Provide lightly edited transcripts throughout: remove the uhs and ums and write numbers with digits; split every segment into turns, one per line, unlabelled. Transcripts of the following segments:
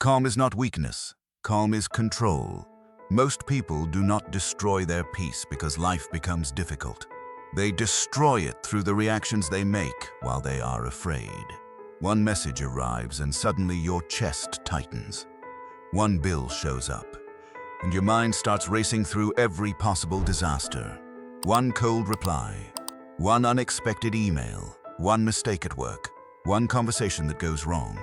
Calm is not weakness. Calm is control. Most people do not destroy their peace because life becomes difficult. They destroy it through the reactions they make while they are afraid. One message arrives and suddenly your chest tightens. One bill shows up, and your mind starts racing through every possible disaster. One cold reply, one unexpected email, one mistake at work, one conversation that goes wrong.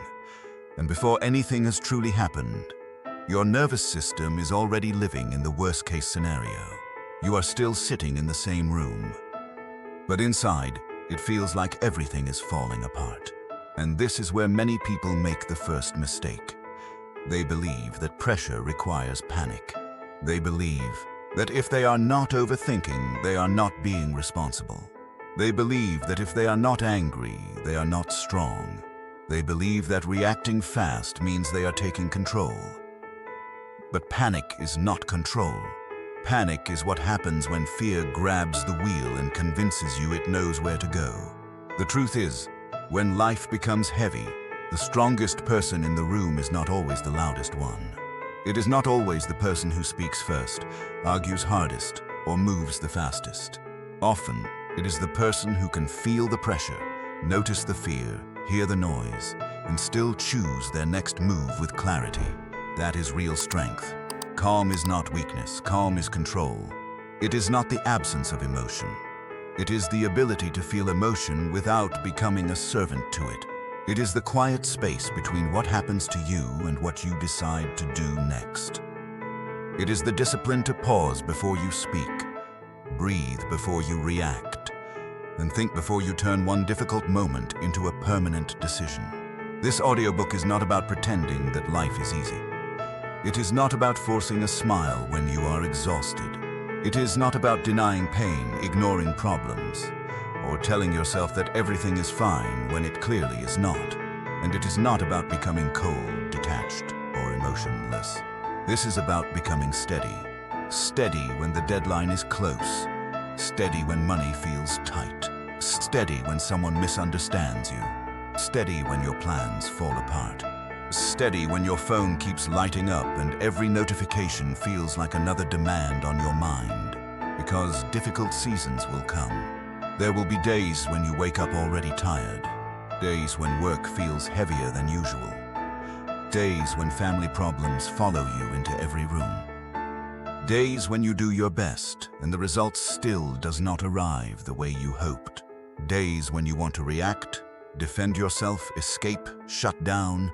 And before anything has truly happened, your nervous system is already living in the worst-case scenario. You are still sitting in the same room. But inside, it feels like everything is falling apart. And this is where many people make the first mistake. They believe that pressure requires panic. They believe that if they are not overthinking, they are not being responsible. They believe that if they are not angry, they are not strong. They believe that reacting fast means they are taking control. But panic is not control. Panic is what happens when fear grabs the wheel and convinces you it knows where to go. The truth is, when life becomes heavy, the strongest person in the room is not always the loudest one. It is not always the person who speaks first, argues hardest, or moves the fastest. Often, it is the person who can feel the pressure, notice the fear, hear the noise, and still choose their next move with clarity. That is real strength. Calm is not weakness. Calm is control. It is not the absence of emotion. It is the ability to feel emotion without becoming a servant to it. It is the quiet space between what happens to you and what you decide to do next. It is the discipline to pause before you speak, breathe before you react, and think before you turn one difficult moment into a permanent decision. This audiobook is not about pretending that life is easy. It is not about forcing a smile when you are exhausted. It is not about denying pain, ignoring problems, or telling yourself that everything is fine when it clearly is not. And it is not about becoming cold, detached, or emotionless. This is about becoming steady. Steady when the deadline is close. Steady when money feels tight. Steady when someone misunderstands you. Steady when your plans fall apart. Steady when your phone keeps lighting up and every notification feels like another demand on your mind. Because difficult seasons will come. There will be days when you wake up already tired. Days when work feels heavier than usual. Days when family problems follow you into every room. Days when you do your best and the result still does not arrive the way you hoped. Days when you want to react, defend yourself, escape, shut down,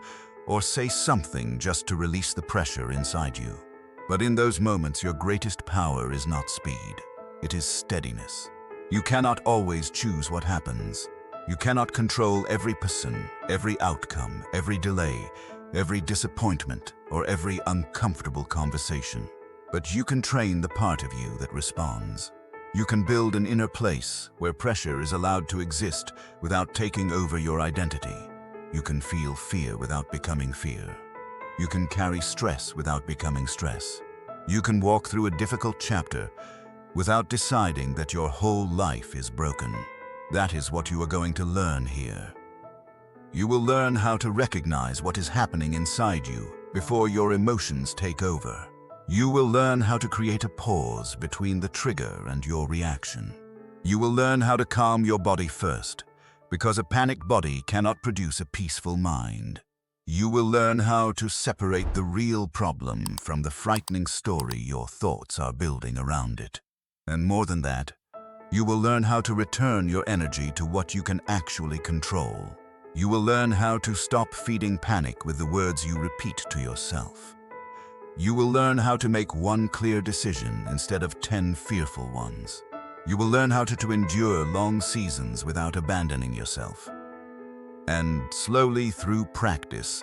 or say something just to release the pressure inside you. But in those moments, your greatest power is not speed. It is steadiness. You cannot always choose what happens. You cannot control every person, every outcome, every delay, every disappointment, or every uncomfortable conversation. But you can train the part of you that responds. You can build an inner place where pressure is allowed to exist without taking over your identity. You can feel fear without becoming fear. You can carry stress without becoming stress. You can walk through a difficult chapter without deciding that your whole life is broken. That is what you are going to learn here. You will learn how to recognize what is happening inside you before your emotions take over. You will learn how to create a pause between the trigger and your reaction. You will learn how to calm your body first, because a panicked body cannot produce a peaceful mind. You will learn how to separate the real problem from the frightening story your thoughts are building around it. And more than that, you will learn how to return your energy to what you can actually control. You will learn how to stop feeding panic with the words you repeat to yourself. You will learn how to make one clear decision instead of 10 fearful ones. You will learn how to endure long seasons without abandoning yourself. And slowly through practice,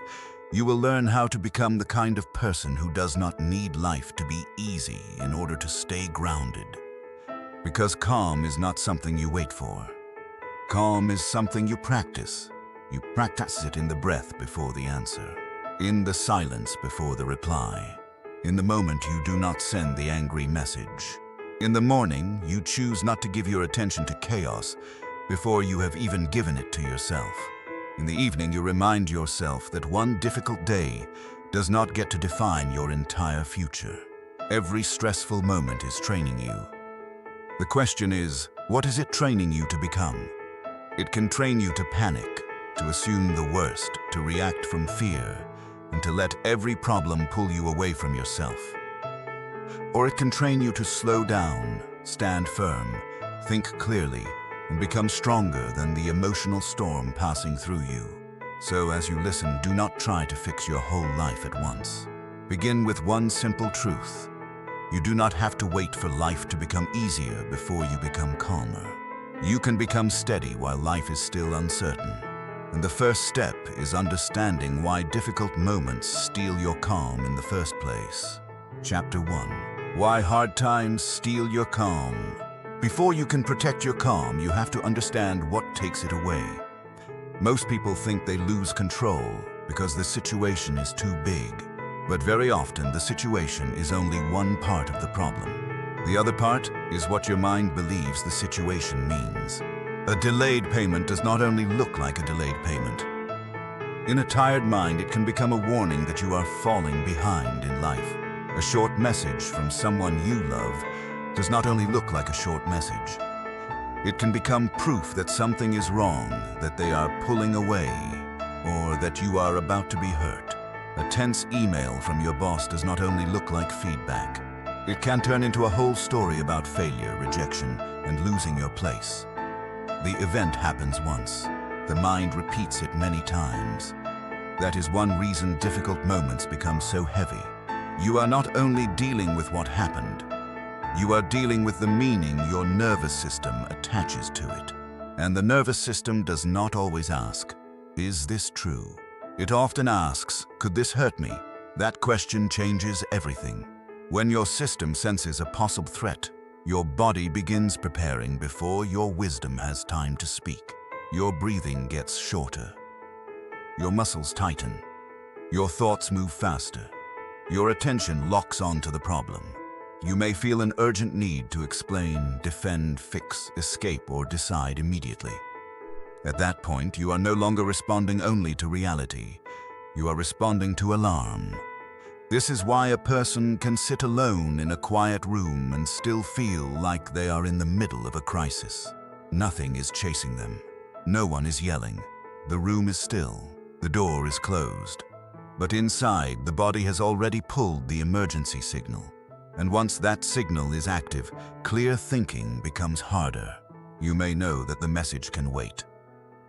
you will learn how to become the kind of person who does not need life to be easy in order to stay grounded. Because calm is not something you wait for. Calm is something you practice. You practice it in the breath before the answer, in the silence before the reply, in the moment you do not send the angry message. In the morning, you choose not to give your attention to chaos before you have even given it to yourself. In the evening, you remind yourself that one difficult day does not get to define your entire future. Every stressful moment is training you. The question is, what is it training you to become? It can train you to panic, to assume the worst, to react from fear, and to let every problem pull you away from yourself. Or it can train you to slow down, stand firm, think clearly, and become stronger than the emotional storm passing through you. So as you listen, do not try to fix your whole life at once. Begin with one simple truth. You do not have to wait for life to become easier before you become calmer. You can become steady while life is still uncertain. And the first step is understanding why difficult moments steal your calm in the first place. Chapter 1. Why hard times steal your calm. Before you can protect your calm, you have to understand what takes it away. Most people think they lose control because the situation is too big. But very often, the situation is only one part of the problem. The other part is what your mind believes the situation means. A delayed payment does not only look like a delayed payment. In a tired mind, it can become a warning that you are falling behind in life. A short message from someone you love does not only look like a short message. It can become proof that something is wrong, that they are pulling away, or that you are about to be hurt. A tense email from your boss does not only look like feedback. It can turn into a whole story about failure, rejection, and losing your place. The event happens once. The mind repeats it many times. That is one reason difficult moments become so heavy. You are not only dealing with what happened, you are dealing with the meaning your nervous system attaches to it. And the nervous system does not always ask, "Is this true?" It often asks, "Could this hurt me?" That question changes everything. When your system senses a possible threat, your body begins preparing before your wisdom has time to speak. Your breathing gets shorter. Your muscles tighten. Your thoughts move faster. Your attention locks onto the problem. You may feel an urgent need to explain, defend, fix, escape, or decide immediately. At that point, you are no longer responding only to reality. You are responding to alarm. This is why a person can sit alone in a quiet room and still feel like they are in the middle of a crisis. Nothing is chasing them. No one is yelling. The room is still. The door is closed. But inside, the body has already pulled the emergency signal. And once that signal is active, clear thinking becomes harder. You may know that the message can wait,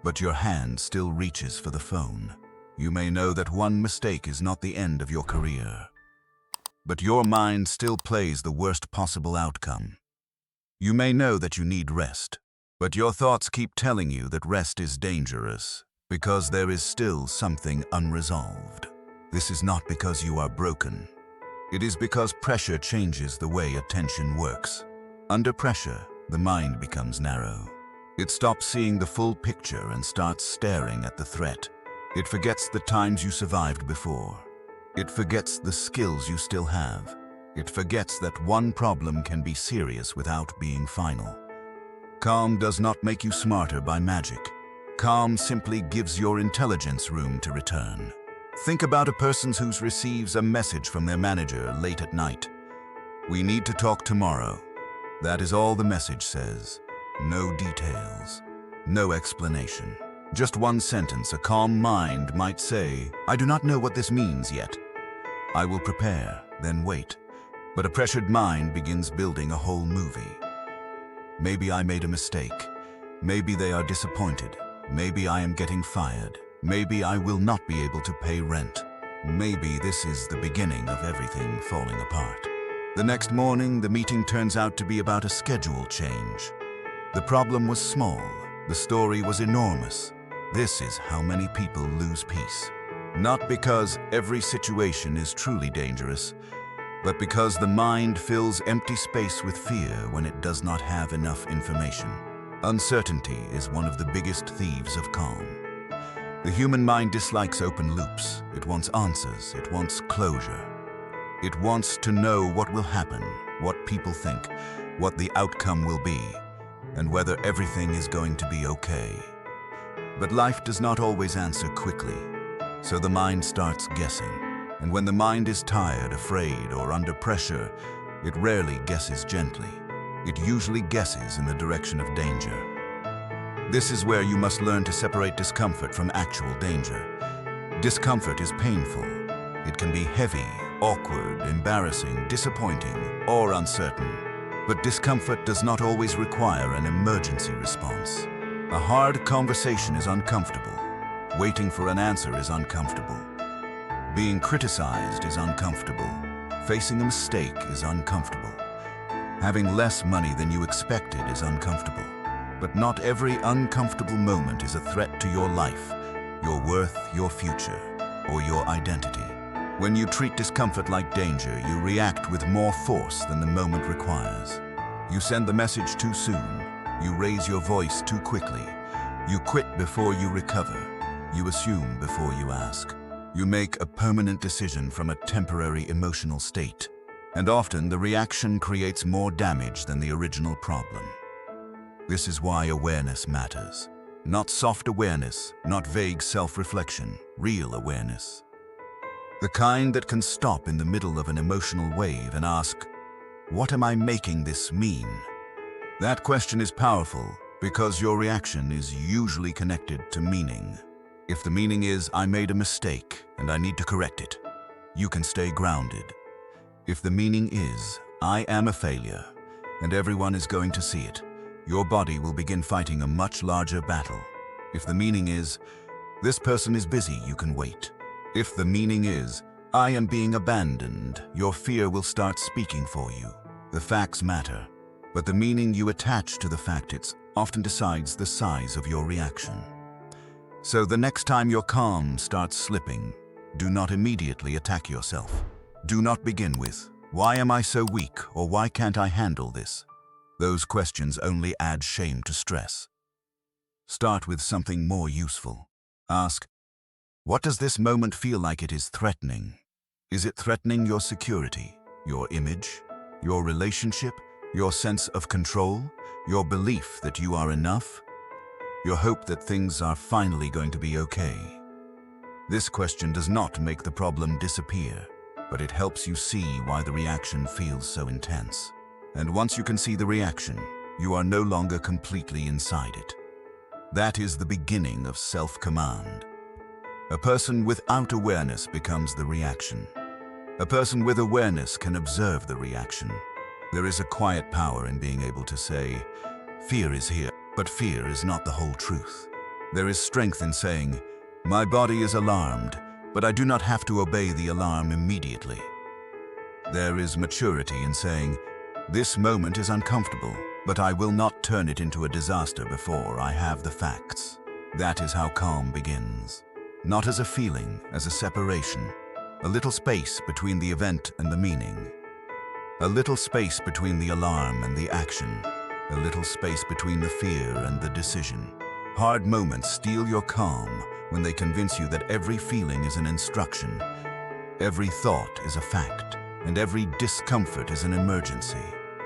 but your hand still reaches for the phone. You may know that one mistake is not the end of your career, but your mind still plays the worst possible outcome. You may know that you need rest, but your thoughts keep telling you that rest is dangerous because there is still something unresolved. This is not because you are broken. It is because pressure changes the way attention works. Under pressure, the mind becomes narrow. It stops seeing the full picture and starts staring at the threat. It forgets the times you survived before. It forgets the skills you still have. It forgets that one problem can be serious without being final. Calm does not make you smarter by magic. Calm simply gives your intelligence room to return. Think about a person who receives a message from their manager late at night. "We need to talk tomorrow." That is all the message says. No details, no explanation. Just one sentence. A calm mind might say, "I do not know what this means yet. I will prepare, then wait." But a pressured mind begins building a whole movie. Maybe I made a mistake. Maybe they are disappointed. Maybe I am getting fired. Maybe I will not be able to pay rent. Maybe this is the beginning of everything falling apart. The next morning, the meeting turns out to be about a schedule change. The problem was small. The story was enormous. This is how many people lose peace. Not because every situation is truly dangerous, but because the mind fills empty space with fear when it does not have enough information. Uncertainty is one of the biggest thieves of calm. The human mind dislikes open loops. It wants answers. It wants closure. It wants to know what will happen, what people think, what the outcome will be, and whether everything is going to be okay. But life does not always answer quickly, so the mind starts guessing. And when the mind is tired, afraid, or under pressure, it rarely guesses gently. It usually guesses in the direction of danger. This is where you must learn to separate discomfort from actual danger. Discomfort is painful. It can be heavy, awkward, embarrassing, disappointing, or uncertain. But discomfort does not always require an emergency response. A hard conversation is uncomfortable. Waiting for an answer is uncomfortable. Being criticized is uncomfortable. Facing a mistake is uncomfortable. Having less money than you expected is uncomfortable. But not every uncomfortable moment is a threat to your life, your worth, your future, or your identity. When you treat discomfort like danger, you react with more force than the moment requires. You send the message too soon. You raise your voice too quickly. You quit before you recover. You assume before you ask. You make a permanent decision from a temporary emotional state. And often the reaction creates more damage than the original problem. This is why awareness matters. Not soft awareness, not vague self-reflection, real awareness. The kind that can stop in the middle of an emotional wave and ask, what am I making this mean? That question is powerful because your reaction is usually connected to meaning. If the meaning is, I made a mistake and I need to correct it, you can stay grounded. If the meaning is, I am a failure and everyone is going to see it, your body will begin fighting a much larger battle. If the meaning is, this person is busy, you can wait. If the meaning is, I am being abandoned, your fear will start speaking for you. The facts matter, but the meaning you attach to the fact often decides the size of your reaction. So the next time your calm starts slipping, do not immediately attack yourself. Do not begin with, why am I so weak, or why can't I handle this? Those questions only add shame to stress. Start with something more useful. Ask, what does this moment feel like it is threatening? Is it threatening your security, your image, your relationship, your sense of control, your belief that you are enough, your hope that things are finally going to be okay? This question does not make the problem disappear, but it helps you see why the reaction feels so intense. And once you can see the reaction, you are no longer completely inside it. That is the beginning of self-command. A person without awareness becomes the reaction. A person with awareness can observe the reaction. There is a quiet power in being able to say, fear is here, but fear is not the whole truth. There is strength in saying, my body is alarmed, but I do not have to obey the alarm immediately. There is maturity in saying, this moment is uncomfortable, but I will not turn it into a disaster before I have the facts. That is how calm begins. Not as a feeling, as a separation. A little space between the event and the meaning. A little space between the alarm and the action. A little space between the fear and the decision. Hard moments steal your calm when they convince you that every feeling is an instruction, every thought is a fact, and every discomfort is an emergency.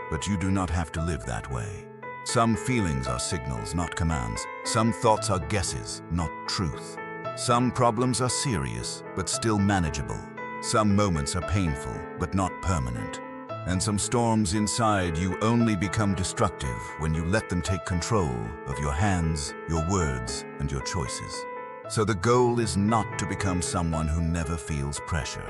But you do not have to live that way. Some feelings are signals, not commands. Some thoughts are guesses, not truth. Some problems are serious, but still manageable. Some moments are painful, but not permanent. And some storms inside you only become destructive when you let them take control of your hands, your words, and your choices. So the goal is not to become someone who never feels pressure.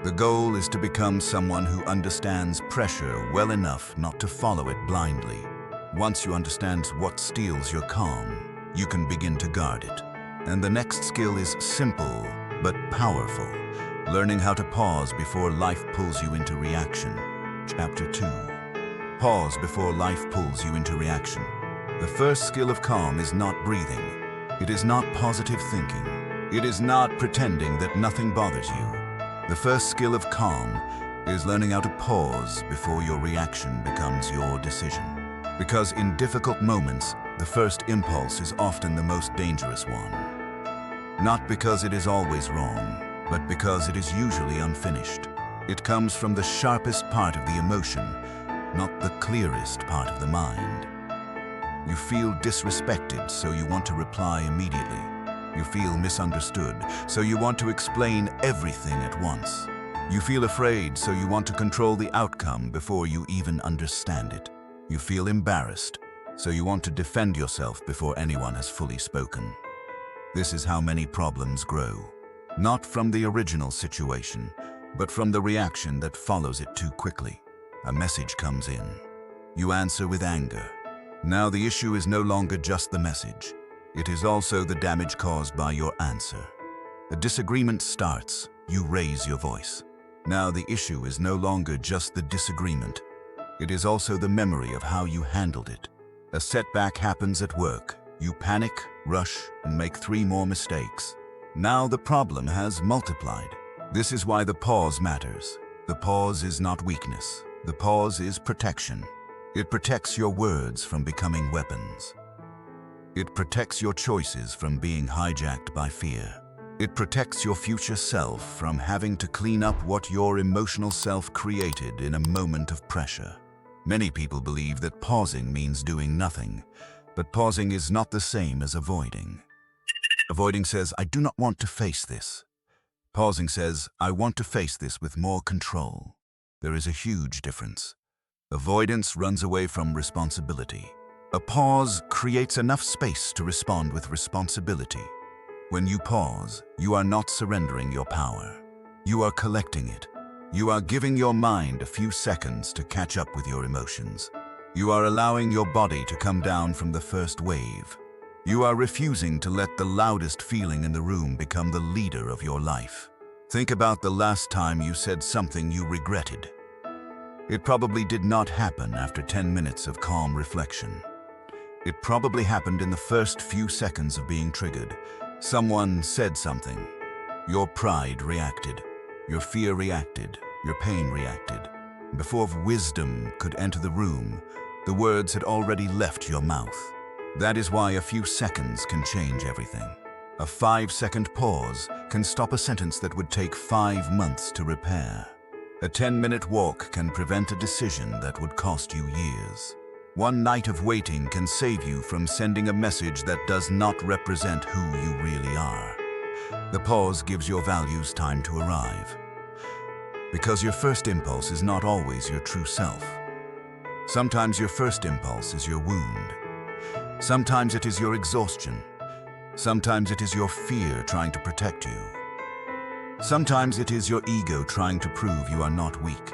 The goal is to become someone who understands pressure well enough not to follow it blindly. Once you understand what steals your calm, you can begin to guard it. And the next skill is simple but powerful. Learning how to pause before life pulls you into reaction. Chapter 2. Pause before life pulls you into reaction. The first skill of calm is not breathing. It is not positive thinking. It is not pretending that nothing bothers you. The first skill of calm is learning how to pause before your reaction becomes your decision. Because in difficult moments, the first impulse is often the most dangerous one. Not because it is always wrong, but because it is usually unfinished. It comes from the sharpest part of the emotion, not the clearest part of the mind. You feel disrespected, so you want to reply immediately. You feel misunderstood, so you want to explain everything at once. You feel afraid, so you want to control the outcome before you even understand it. You feel embarrassed, so you want to defend yourself before anyone has fully spoken. This is how many problems grow. Not from the original situation, but from the reaction that follows it too quickly. A message comes in. You answer with anger. Now the issue is no longer just the message. It is also the damage caused by your answer. A disagreement starts. You raise your voice. Now the issue is no longer just the disagreement. It is also the memory of how you handled it. A setback happens at work. You panic, rush, and make 3 more mistakes. Now the problem has multiplied. This is why the pause matters. The pause is not weakness. The pause is protection. It protects your words from becoming weapons. It protects your choices from being hijacked by fear. It protects your future self from having to clean up what your emotional self created in a moment of pressure. Many people believe that pausing means doing nothing, but pausing is not the same as avoiding. Avoiding says, I do not want to face this. Pausing says, I want to face this with more control. There is a huge difference. Avoidance runs away from responsibility. A pause creates enough space to respond with responsibility. When you pause, you are not surrendering your power. You are collecting it. You are giving your mind a few seconds to catch up with your emotions. You are allowing your body to come down from the first wave. You are refusing to let the loudest feeling in the room become the leader of your life. Think about the last time you said something you regretted. It probably did not happen after 10 minutes of calm reflection. It probably happened in the first few seconds of being triggered. Someone said something. Your pride reacted. Your fear reacted. Your pain reacted. Before wisdom could enter the room, the words had already left your mouth. That is why a few seconds can change everything. A 5-second pause can stop a sentence that would take 5 months to repair. A 10-minute walk can prevent a decision that would cost you years. One night of waiting can save you from sending a message that does not represent who you really are. The pause gives your values time to arrive. Because your first impulse is not always your true self. Sometimes your first impulse is your wound. Sometimes it is your exhaustion. Sometimes it is your fear trying to protect you. Sometimes it is your ego trying to prove you are not weak.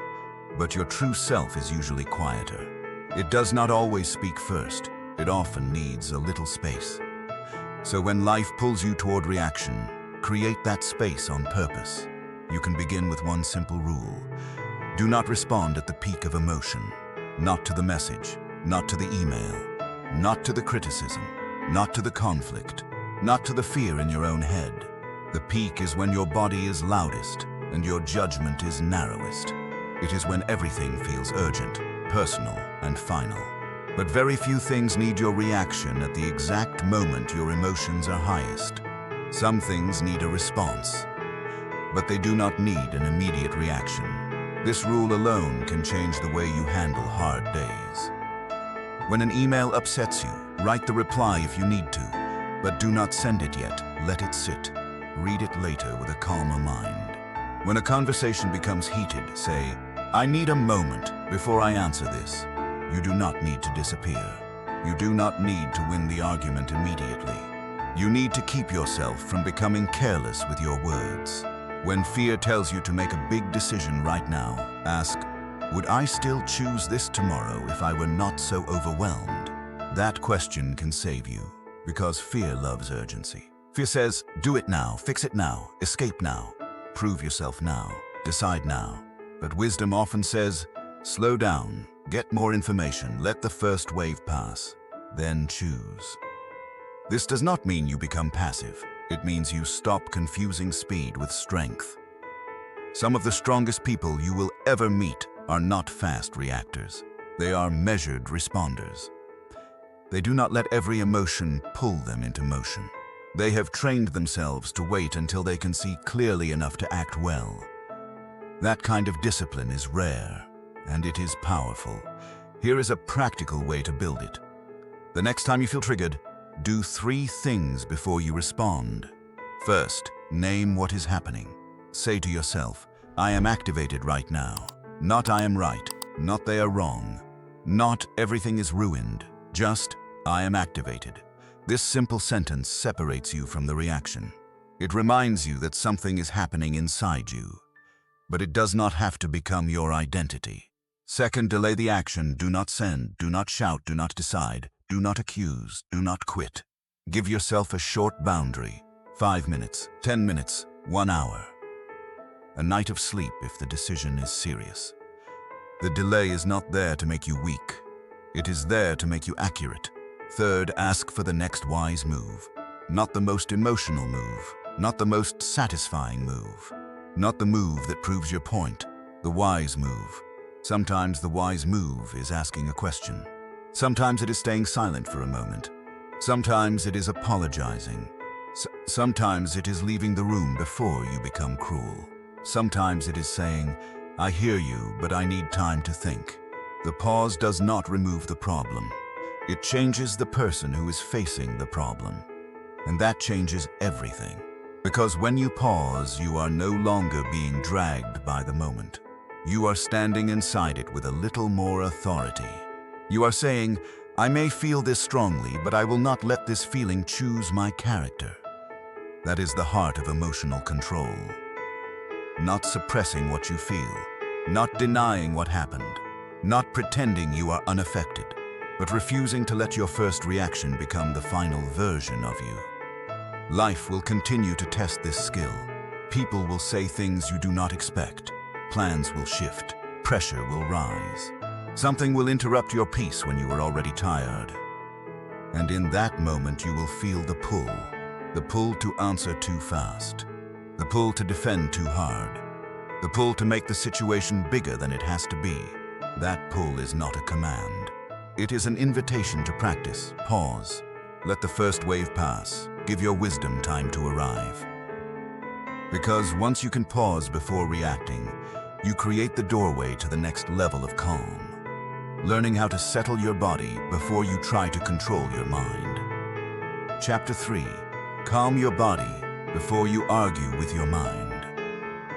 But your true self is usually quieter. It does not always speak first. It often needs a little space. So when life pulls you toward reaction, create that space on purpose. You can begin with one simple rule. Do not respond at the peak of emotion. Not to the message, not to the email, not to the criticism, not to the conflict, not to the fear in your own head. The peak is when your body is loudest and your judgment is narrowest. It is when everything feels urgent, personal, and final. But very few things need your reaction at the exact moment your emotions are highest. Some things need a response, but they do not need an immediate reaction. This rule alone can change the way you handle hard days. When an email upsets you, write the reply if you need to, but do not send it yet. Let it sit. Read it later with a calmer mind. When a conversation becomes heated, say, I need a moment before I answer this. You do not need to disappear. You do not need to win the argument immediately. You need to keep yourself from becoming careless with your words. When fear tells you to make a big decision right now, ask, would I still choose this tomorrow if I were not so overwhelmed? That question can save you, because fear loves urgency. Fear says, do it now, fix it now, escape now, prove yourself now, decide now. But wisdom often says, slow down, get more information, let the first wave pass, then choose. This does not mean you become passive. It means you stop confusing speed with strength. Some of the strongest people you will ever meet are not fast reactors. They are measured responders. They do not let every emotion pull them into motion. They have trained themselves to wait until they can see clearly enough to act well. That kind of discipline is rare, and it is powerful. Here is a practical way to build it. The next time you feel triggered, Do 3 things before you respond. First, name what is happening. Say to yourself, I am activated right now. Not I am right, not they are wrong. Not everything is ruined, just I am activated. This simple sentence separates you from the reaction. It reminds you that something is happening inside you, but it does not have to become your identity. Second, delay the action. Do not send, do not shout, do not decide, do not accuse, do not quit. Give yourself a short boundary, 5 minutes, 10 minutes, 1 hour. A night of sleep if the decision is serious. The delay is not there to make you weak. It is there to make you accurate. Third, ask for the next wise move. Not the most emotional move, not the most satisfying move, not the move that proves your point, the wise move. Sometimes the wise move is asking a question. Sometimes it is staying silent for a moment. Sometimes it is apologizing. Sometimes it is leaving the room before you become cruel. Sometimes it is saying, I hear you, but I need time to think. The pause does not remove the problem. It changes the person who is facing the problem. And that changes everything. Because when you pause, you are no longer being dragged by the moment. You are standing inside it with a little more authority. You are saying, I may feel this strongly, but I will not let this feeling choose my character. That is the heart of emotional control. Not suppressing what you feel, not denying what happened, not pretending you are unaffected, but refusing to let your first reaction become the final version of you. Life will continue to test this skill. People will say things you do not expect. Plans will shift. Pressure will rise. Something will interrupt your peace when you are already tired. And in that moment you will feel the pull to answer too fast, the pull to defend too hard, the pull to make the situation bigger than it has to be. That pull is not a command. It is an invitation to practice. Pause. Let the first wave pass. Give your wisdom time to arrive. Because once you can pause before reacting, you create the doorway to the next level of calm. Learning how to settle your body before you try to control your mind. Chapter 3. Calm your body before you argue with your mind.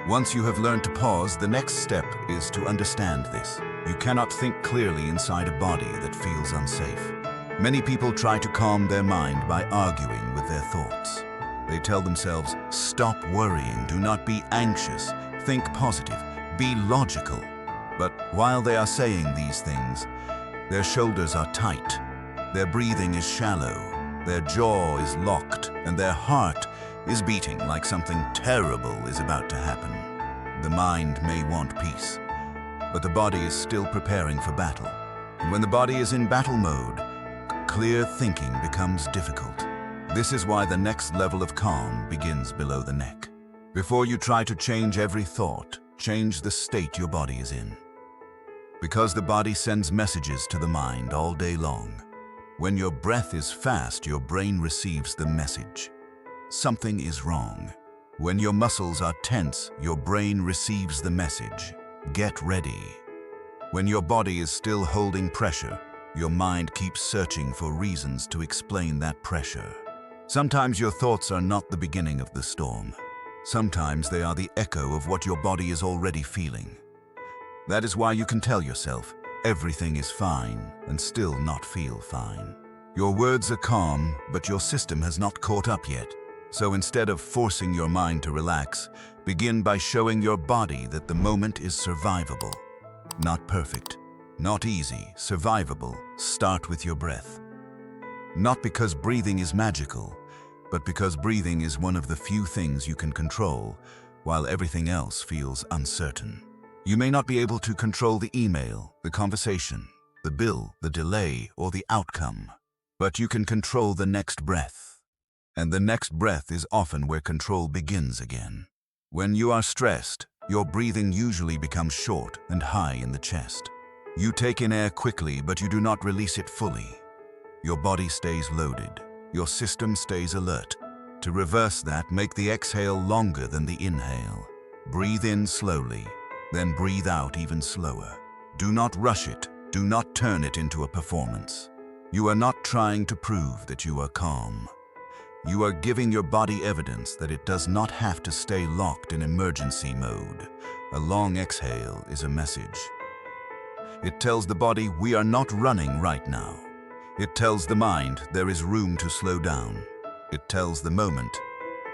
Once you have learned to pause, the next step is to understand this. You cannot think clearly inside a body that feels unsafe. Many people try to calm their mind by arguing with their thoughts. They tell themselves, stop worrying, do not be anxious, think positive, be logical. But while they are saying these things, their shoulders are tight, their breathing is shallow, their jaw is locked, and their heart is beating like something terrible is about to happen. The mind may want peace, but the body is still preparing for battle. And when the body is in battle mode, clear thinking becomes difficult. This is why the next level of calm begins below the neck. Before you try to change every thought, change the state your body is in. Because the body sends messages to the mind all day long. When your breath is fast, your brain receives the message. Something is wrong. When your muscles are tense, your brain receives the message. Get ready. When your body is still holding pressure, your mind keeps searching for reasons to explain that pressure. Sometimes your thoughts are not the beginning of the storm. Sometimes they are the echo of what your body is already feeling. That is why you can tell yourself, everything is fine, and still not feel fine. Your words are calm, but your system has not caught up yet. So instead of forcing your mind to relax, begin by showing your body that the moment is survivable. Not perfect, not easy, survivable. Start with your breath. Not because breathing is magical, but because breathing is one of the few things you can control, while everything else feels uncertain. You may not be able to control the email, the conversation, the bill, the delay, or the outcome, but you can control the next breath. And the next breath is often where control begins again. When you are stressed, your breathing usually becomes short and high in the chest. You take in air quickly, but you do not release it fully. Your body stays loaded. Your system stays alert. To reverse that, make the exhale longer than the inhale. Breathe in slowly, then breathe out even slower. Do not rush it. Do not turn it into a performance. You are not trying to prove that you are calm. You are giving your body evidence that it does not have to stay locked in emergency mode. A long exhale is a message. It tells the body we are not running right now. It tells the mind there is room to slow down. It tells the moment,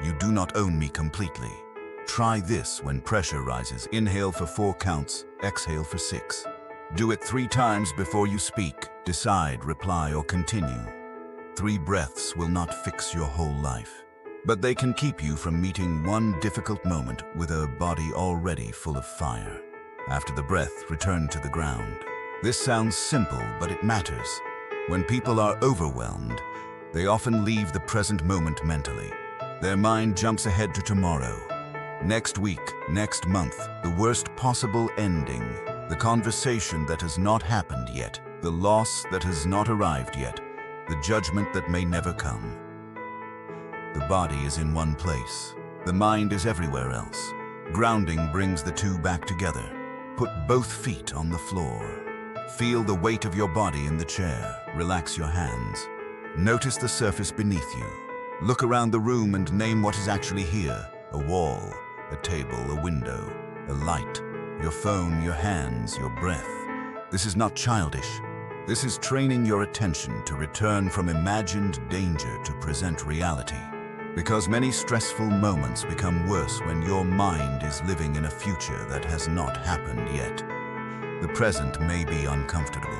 you do not own me completely. Try this when pressure rises. Inhale for 4 counts, exhale for 6. Do it 3 times before you speak. Decide, reply, or continue. 3 breaths will not fix your whole life, but they can keep you from meeting one difficult moment with a body already full of fire. After the breath, return to the ground. This sounds simple, but it matters. When people are overwhelmed, they often leave the present moment mentally. Their mind jumps ahead to tomorrow, next week, next month, the worst possible ending, the conversation that has not happened yet, the loss that has not arrived yet, the judgment that may never come. The body is in one place. The mind is everywhere else. Grounding brings the two back together. Put both feet on the floor. Feel the weight of your body in the chair. Relax your hands. Notice the surface beneath you. Look around the room and name what is actually here. A wall, a table, a window, a light, your phone, your hands, your breath. This is not childish. This is training your attention to return from imagined danger to present reality. Because many stressful moments become worse when your mind is living in a future that has not happened yet. The present may be uncomfortable,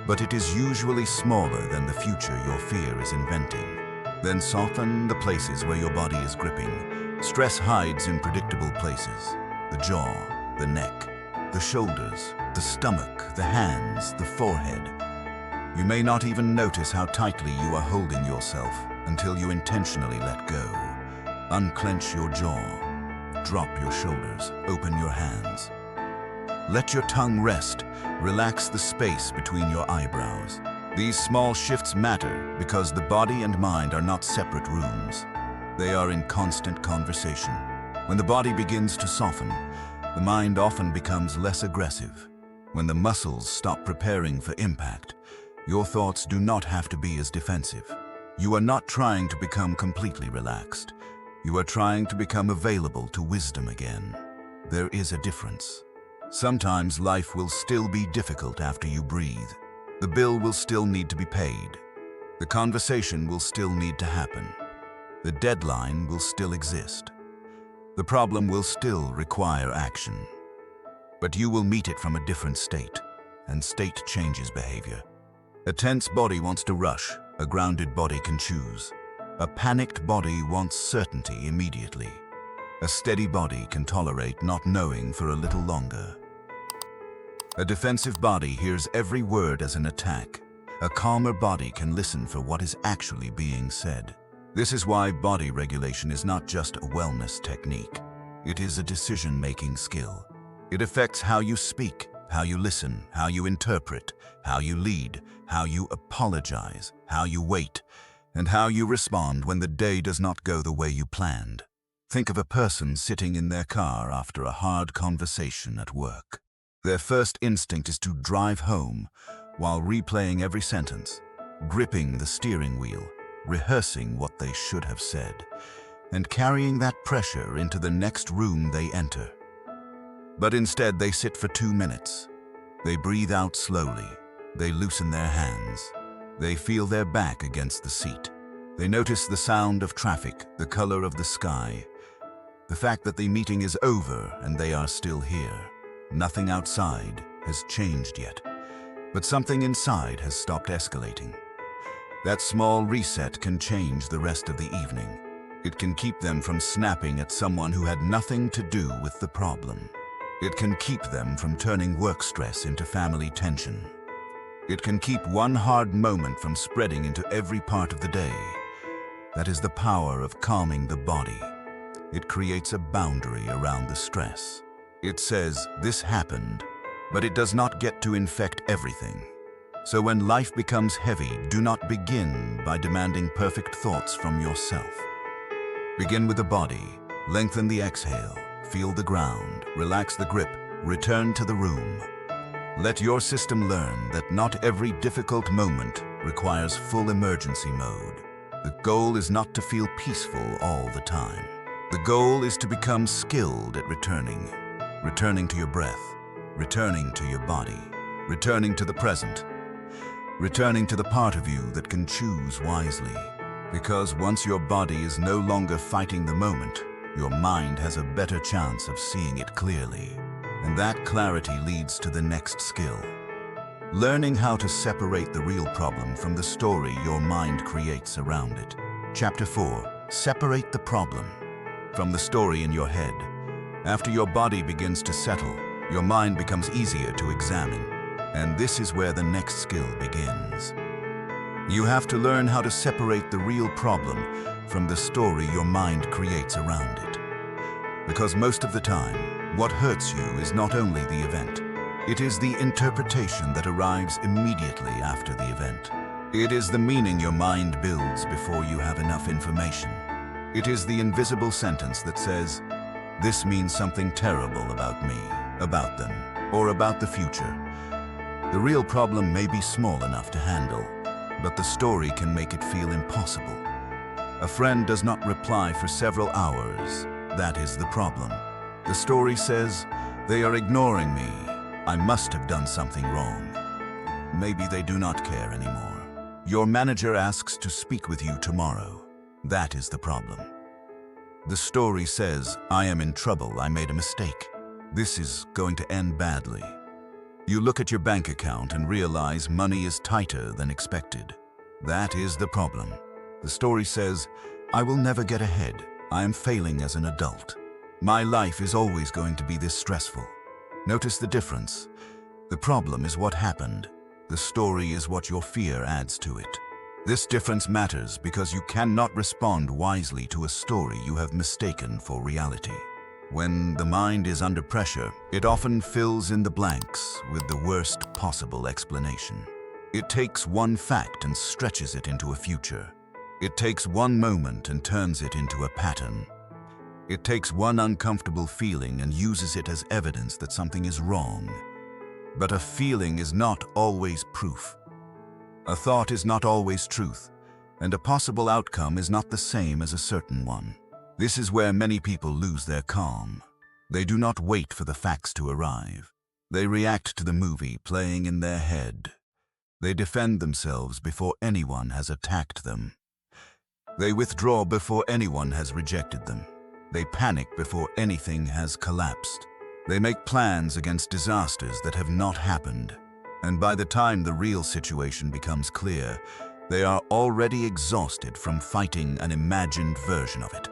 but it is usually smaller than the future your fear is inventing. Then soften the places where your body is gripping. Stress hides in predictable places: the jaw, the neck, the shoulders, the stomach, the hands, the forehead. You may not even notice how tightly you are holding yourself until you intentionally let go. Unclench your jaw, drop your shoulders, open your hands. Let your tongue rest, relax the space between your eyebrows. These small shifts matter because the body and mind are not separate rooms. They are in constant conversation. When the body begins to soften, the mind often becomes less aggressive. When the muscles stop preparing for impact, your thoughts do not have to be as defensive. You are not trying to become completely relaxed. You are trying to become available to wisdom again. There is a difference. Sometimes life will still be difficult after you breathe. The bill will still need to be paid. The conversation will still need to happen. The deadline will still exist. The problem will still require action. But you will meet it from a different state, and state changes behavior. A tense body wants to rush. A grounded body can choose. A panicked body wants certainty immediately. A steady body can tolerate not knowing for a little longer. A defensive body hears every word as an attack. A calmer body can listen for what is actually being said. This is why body regulation is not just a wellness technique. It is a decision-making skill. It affects how you speak, how you listen, how you interpret, how you lead, how you apologize, how you wait, and how you respond when the day does not go the way you planned. Think of a person sitting in their car after a hard conversation at work. Their first instinct is to drive home while replaying every sentence, gripping the steering wheel, rehearsing what they should have said, and carrying that pressure into the next room they enter. But instead, they sit for 2 minutes. They breathe out slowly. They loosen their hands. They feel their back against the seat. They notice the sound of traffic, the color of the sky, the fact that the meeting is over and they are still here. Nothing outside has changed yet, but something inside has stopped escalating. That small reset can change the rest of the evening. It can keep them from snapping at someone who had nothing to do with the problem. It can keep them from turning work stress into family tension. It can keep one hard moment from spreading into every part of the day. That is the power of calming the body. It creates a boundary around the stress. It says, this happened, but it does not get to infect everything. So when life becomes heavy, do not begin by demanding perfect thoughts from yourself. Begin with the body. Lengthen the exhale. Feel the ground. Relax the grip. Return to the room. Let your system learn that not every difficult moment requires full emergency mode. The goal is not to feel peaceful all the time. The goal is to become skilled at returning to your breath, returning to your body, returning to the present, returning to the part of you that can choose wisely. Because once your body is no longer fighting the moment, your mind has a better chance of seeing it clearly. And that clarity leads to the next skill. Learning how to separate the real problem from the story your mind creates around it. Chapter 4. Separate the problem from the story in your head. After your body begins to settle, your mind becomes easier to examine. And this is where the next skill begins. You have to learn how to separate the real problem from the story your mind creates around it. Because most of the time, what hurts you is not only the event. It is the interpretation that arrives immediately after the event. It is the meaning your mind builds before you have enough information. It is the invisible sentence that says, "This means something terrible about me, about them, or about the future." The real problem may be small enough to handle, but the story can make it feel impossible. A friend does not reply for several hours. That is the problem. The story says, "They are ignoring me. I must have done something wrong." Maybe they do not care anymore. Your manager asks to speak with you tomorrow. That is the problem. The story says, "I am in trouble. I made a mistake. This is going to end badly." You look at your bank account and realize money is tighter than expected. That is the problem. The story says, "I will never get ahead. I am failing as an adult. My life is always going to be this stressful." Notice the difference. The problem is what happened. The story is what your fear adds to it. This difference matters because you cannot respond wisely to a story you have mistaken for reality. When the mind is under pressure, it often fills in the blanks with the worst possible explanation. It takes one fact and stretches it into a future. It takes one moment and turns it into a pattern. It takes one uncomfortable feeling and uses it as evidence that something is wrong. But a feeling is not always proof. A thought is not always truth, and a possible outcome is not the same as a certain one. This is where many people lose their calm. They do not wait for the facts to arrive. They react to the movie playing in their head. They defend themselves before anyone has attacked them. They withdraw before anyone has rejected them. They panic before anything has collapsed. They make plans against disasters that have not happened. And by the time the real situation becomes clear, they are already exhausted from fighting an imagined version of it.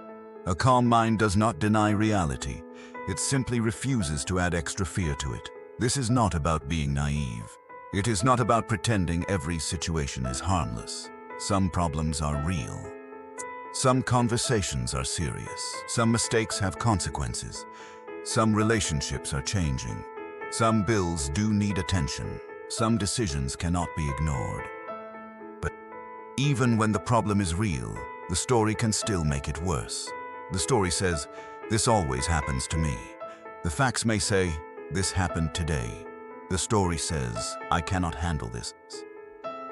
A calm mind does not deny reality. It simply refuses to add extra fear to it. This is not about being naive. It is not about pretending every situation is harmless. Some problems are real. Some conversations are serious. Some mistakes have consequences. Some relationships are changing. Some bills do need attention. Some decisions cannot be ignored. But even when the problem is real, the story can still make it worse. The story says, "This always happens to me." The facts may say, "This happened today." The story says, "I cannot handle this."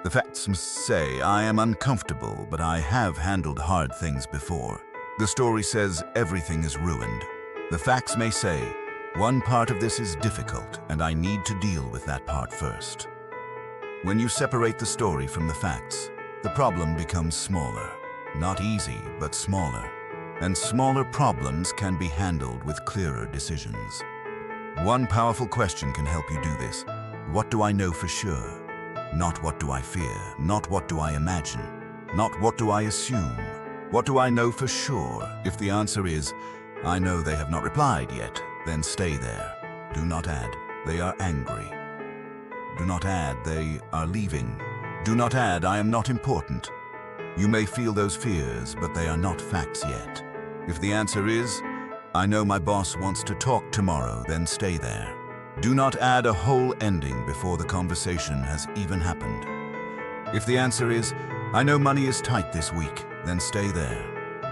The facts say, "I am uncomfortable, but I have handled hard things before." The story says, "Everything is ruined." The facts may say, "One part of this is difficult, and I need to deal with that part first." When you separate the story from the facts, the problem becomes smaller. Not easy, but smaller. And smaller problems can be handled with clearer decisions. One powerful question can help you do this. What do I know for sure? Not what do I fear, not what do I imagine, not what do I assume. What do I know for sure? If the answer is, "I know they have not replied yet," then stay there. Do not add, "They are angry." Do not add, "They are leaving." Do not add, "I am not important." You may feel those fears, but they are not facts yet. If the answer is, "I know my boss wants to talk tomorrow," then stay there. Do not add a whole ending before the conversation has even happened. If the answer is, "I know money is tight this week," then stay there.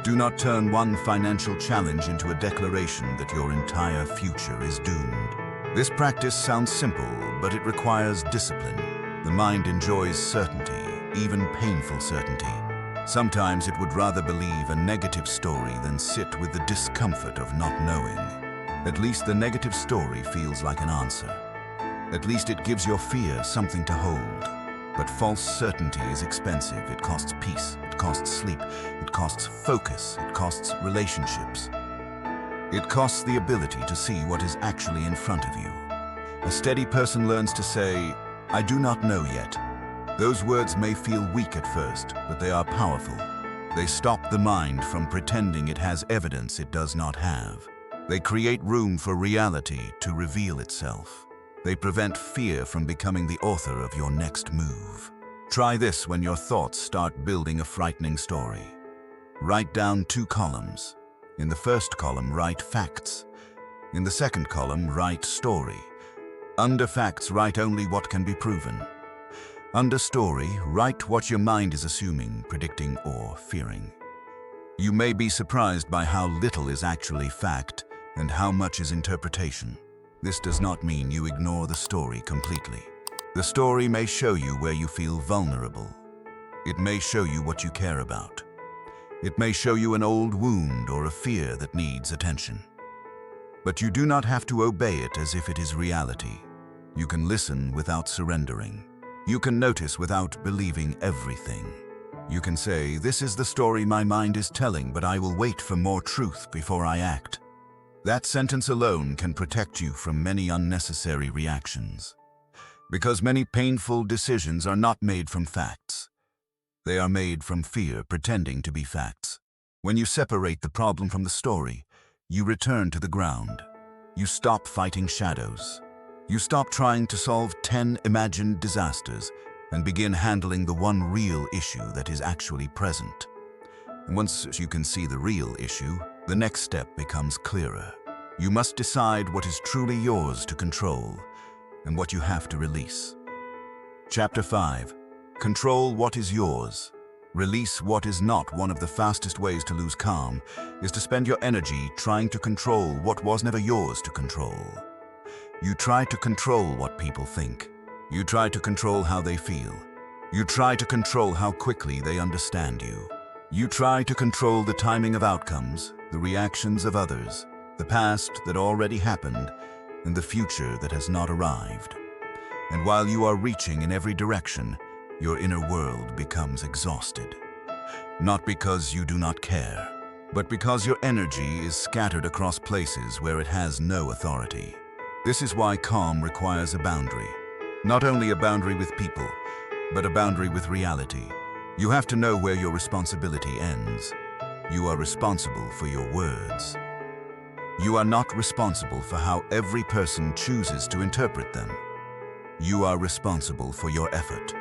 Do not turn one financial challenge into a declaration that your entire future is doomed. This practice sounds simple, but it requires discipline. The mind enjoys certainty, even painful certainty. Sometimes it would rather believe a negative story than sit with the discomfort of not knowing. At least the negative story feels like an answer. At least it gives your fear something to hold. But false certainty is expensive. It costs peace, it costs sleep, it costs focus, it costs relationships. It costs the ability to see what is actually in front of you. A steady person learns to say, "I do not know yet." Those words may feel weak at first, but they are powerful. They stop the mind from pretending it has evidence it does not have. They create room for reality to reveal itself. They prevent fear from becoming the author of your next move. Try this when your thoughts start building a frightening story. Write down 2 columns. In the first column, write facts. In the second column, write story. Under facts, write only what can be proven. Under story, write what your mind is assuming, predicting, or fearing. You may be surprised by how little is actually fact and how much is interpretation. This does not mean you ignore the story completely. The story may show you where you feel vulnerable. It may show you what you care about. It may show you an old wound or a fear that needs attention. But you do not have to obey it as if it is reality. You can listen without surrendering. You can notice without believing everything. You can say, "This is the story my mind is telling, but I will wait for more truth before I act." That sentence alone can protect you from many unnecessary reactions. Because many painful decisions are not made from facts. They are made from fear pretending to be facts. When you separate the problem from the story, you return to the ground. You stop fighting shadows. You stop trying to solve 10 imagined disasters and begin handling the one real issue that is actually present. And once you can see the real issue, the next step becomes clearer. You must decide what is truly yours to control and what you have to release. Chapter 5. Control what is yours. Release what is not. One of the fastest ways to lose calm is to spend your energy trying to control what was never yours to control. You try to control what people think. You try to control how they feel. You try to control how quickly they understand you. You try to control the timing of outcomes, the reactions of others, the past that already happened, and the future that has not arrived. And while you are reaching in every direction, your inner world becomes exhausted. Not because you do not care, but because your energy is scattered across places where it has no authority. This is why calm requires a boundary. Not only a boundary with people, but a boundary with reality. You have to know where your responsibility ends. You are responsible for your words. You are not responsible for how every person chooses to interpret them. You are responsible for your effort.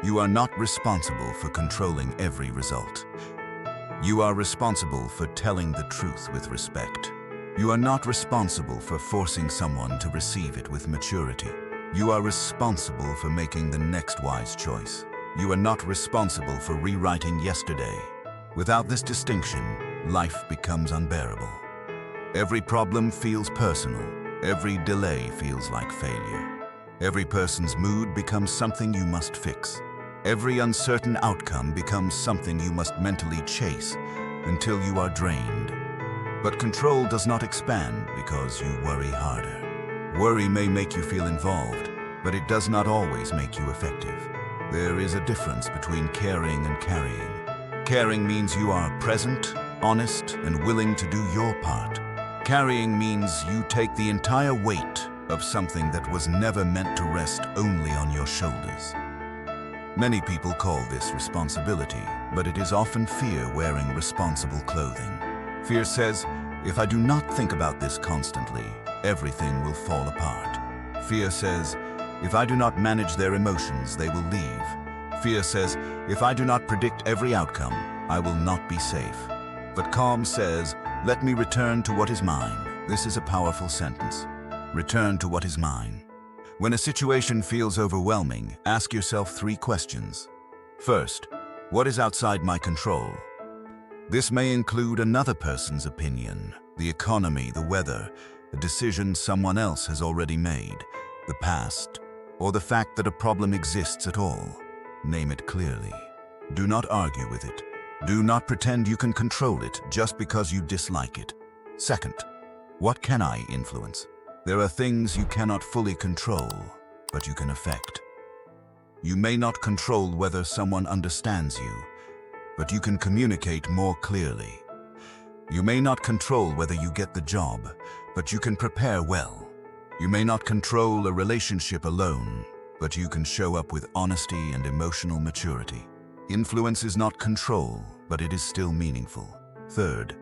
You are not responsible for controlling every result. You are responsible for telling the truth with respect. You are not responsible for forcing someone to receive it with maturity. You are responsible for making the next wise choice. You are not responsible for rewriting yesterday. Without this distinction, life becomes unbearable. Every problem feels personal. Every delay feels like failure. Every person's mood becomes something you must fix. Every uncertain outcome becomes something you must mentally chase until you are drained. But control does not expand because you worry harder. Worry may make you feel involved, but it does not always make you effective. There is a difference between caring and carrying. Caring means you are present, honest, and willing to do your part. Carrying means you take the entire weight of something that was never meant to rest only on your shoulders. Many people call this responsibility, but it is often fear wearing responsible clothing. Fear says, if I do not think about this constantly, everything will fall apart. Fear says, if I do not manage their emotions, they will leave. Fear says, if I do not predict every outcome, I will not be safe. But calm says, let me return to what is mine. This is a powerful sentence. Return to what is mine. When a situation feels overwhelming, ask yourself 3 questions. First, what is outside my control? This may include another person's opinion, the economy, the weather, a decision someone else has already made. the past, or the fact that a problem exists at all. Name it clearly. Do not argue with it. Do not pretend you can control it just because you dislike it. Second, what can I influence? There are things you cannot fully control, but you can affect. You may not control whether someone understands you, but you can communicate more clearly. You may not control whether you get the job, but you can prepare well. You may not control a relationship alone, but you can show up with honesty and emotional maturity. Influence is not control, but it is still meaningful. Third,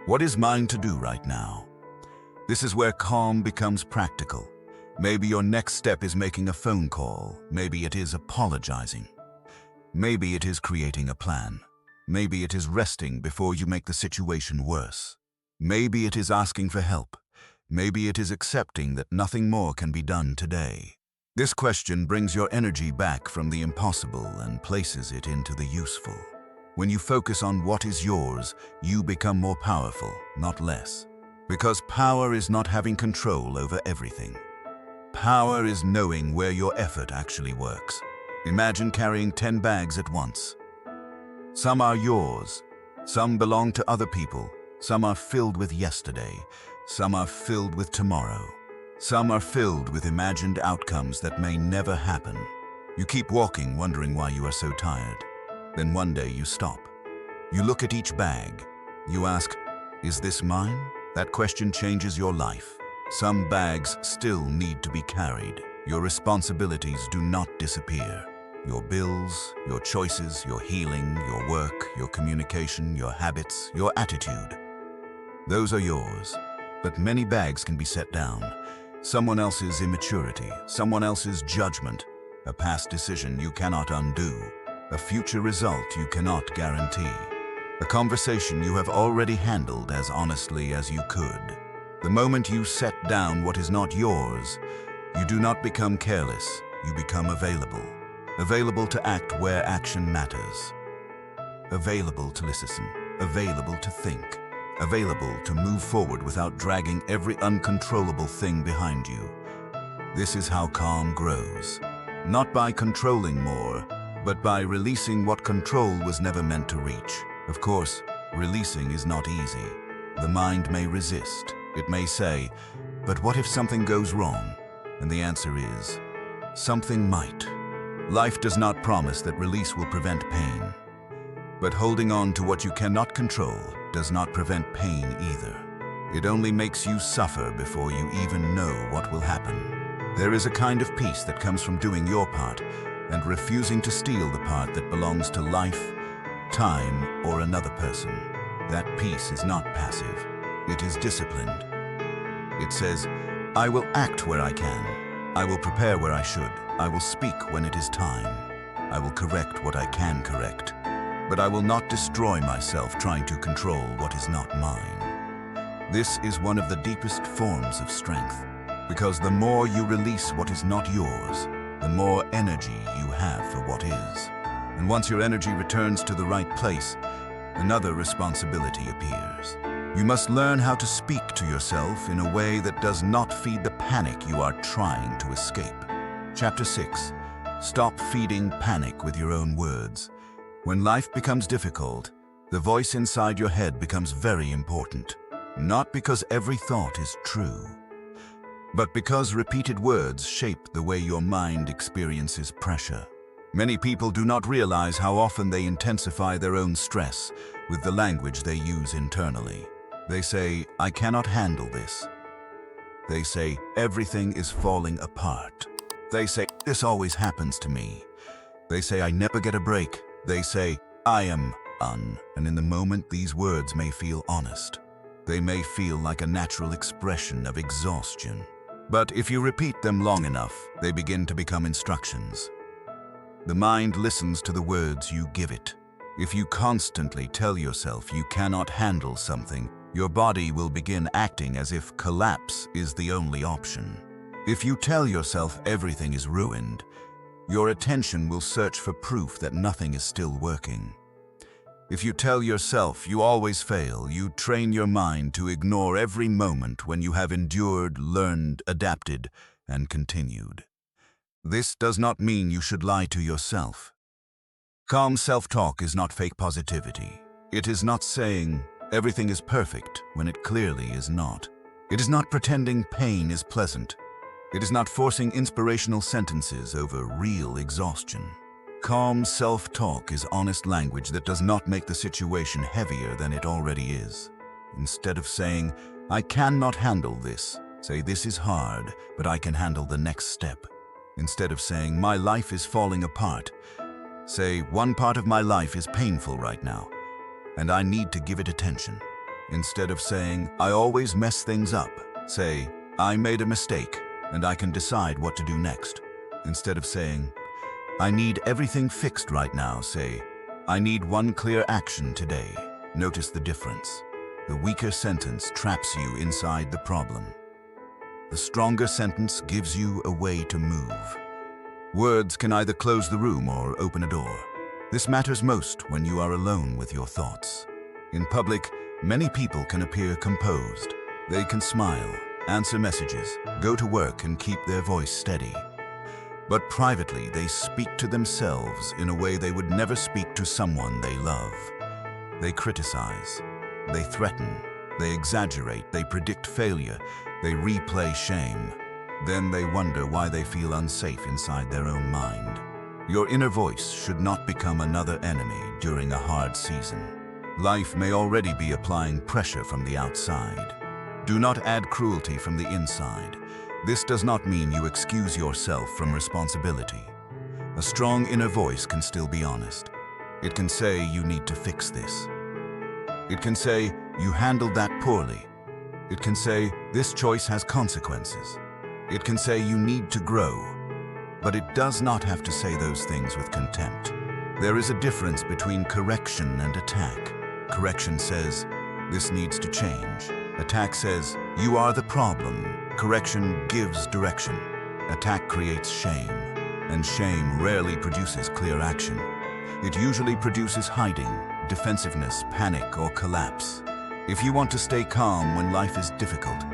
what is mine to do right now? This is where calm becomes practical. Maybe your next step is making a phone call. Maybe it is apologizing. Maybe it is creating a plan. Maybe it is resting before you make the situation worse. Maybe it is asking for help. Maybe it is accepting that nothing more can be done today. This question brings your energy back from the impossible and places it into the useful. When you focus on what is yours, you become more powerful, not less. Because power is not having control over everything. Power is knowing where your effort actually works. Imagine carrying 10 bags at once. Some are yours, some belong to other people, some are filled with yesterday, some are filled with tomorrow. Some are filled with imagined outcomes that may never happen. You keep walking, wondering why you are so tired. Then one day you stop. You look at each bag. You ask, is this mine? That question changes your life. Some bags still need to be carried. Your responsibilities do not disappear. Your bills, your choices, your healing, your work, your communication, your habits, your attitude. Those are yours. But many bags can be set down. Someone else's immaturity, someone else's judgment, a past decision you cannot undo, a future result you cannot guarantee, a conversation you have already handled as honestly as you could. The moment you set down what is not yours, you do not become careless, you become available. Available to act where action matters. Available to listen, available to think. Available to move forward without dragging every uncontrollable thing behind you. This is how calm grows. Not by controlling more, but by releasing what control was never meant to reach. Of course, releasing is not easy. The mind may resist. It may say, but what if something goes wrong? And the answer is, something might. Life does not promise that release will prevent pain. But holding on to what you cannot control does not prevent pain either. It only makes you suffer before you even know what will happen. There is a kind of peace that comes from doing your part and refusing to steal the part that belongs to life, time, or another person. That peace is not passive. It is disciplined. It says, I will act where I can. I will prepare where I should. I will speak when it is time. I will correct what I can correct. But I will not destroy myself trying to control what is not mine. This is one of the deepest forms of strength, because the more you release what is not yours, the more energy you have for what is. And once your energy returns to the right place, another responsibility appears. You must learn how to speak to yourself in a way that does not feed the panic you are trying to escape. Chapter 6. Stop feeding panic with your own words. When life becomes difficult, the voice inside your head becomes very important. Not because every thought is true, but because repeated words shape the way your mind experiences pressure. Many people do not realize how often they intensify their own stress with the language they use internally. They say, I cannot handle this. They say, everything is falling apart. They say, this always happens to me. They say, I never get a break. They say, I am and in the moment these words may feel honest. They may feel like a natural expression of exhaustion. But if you repeat them long enough, they begin to become instructions. The mind listens to the words you give it. If you constantly tell yourself you cannot handle something, your body will begin acting as if collapse is the only option. If you tell yourself everything is ruined, your attention will search for proof that nothing is still working. If you tell yourself you always fail, you train your mind to ignore every moment when you have endured, learned, adapted, and continued. This does not mean you should lie to yourself. Calm self-talk is not fake positivity. It is not saying everything is perfect when it clearly is not. It is not pretending pain is pleasant. It is not forcing inspirational sentences over real exhaustion. Calm self-talk is honest language that does not make the situation heavier than it already is. Instead of saying, "I cannot handle this," say, "This is hard, but I can handle the next step." Instead of saying, "My life is falling apart," say, "One part of my life is painful right now, and I need to give it attention." Instead of saying, "I always mess things up," say, "I made a mistake, and I can decide what to do next." Instead of saying, "I need everything fixed right now," say, "I need one clear action today." Notice the difference. The weaker sentence traps you inside the problem. The stronger sentence gives you a way to move. Words can either close the room or open a door. This matters most when you are alone with your thoughts. In public, many people can appear composed. They can smile, answer messages, go to work, and keep their voice steady. But privately, they speak to themselves in a way they would never speak to someone they love. They criticize, they threaten, they exaggerate, they predict failure, they replay shame. Then they wonder why they feel unsafe inside their own mind. Your inner voice should not become another enemy during a hard season. Life may already be applying pressure from the outside. Do not add cruelty from the inside. This does not mean you excuse yourself from responsibility. A strong inner voice can still be honest. It can say you need to fix this. It can say you handled that poorly. It can say this choice has consequences. It can say you need to grow. But it does not have to say those things with contempt. There is a difference between correction and attack. Correction says, "This needs to change." Attack says, "You are the problem." Correction gives direction. Attack creates shame, and shame rarely produces clear action. It usually produces hiding, defensiveness, panic, or collapse. If you want to stay calm when life is difficult,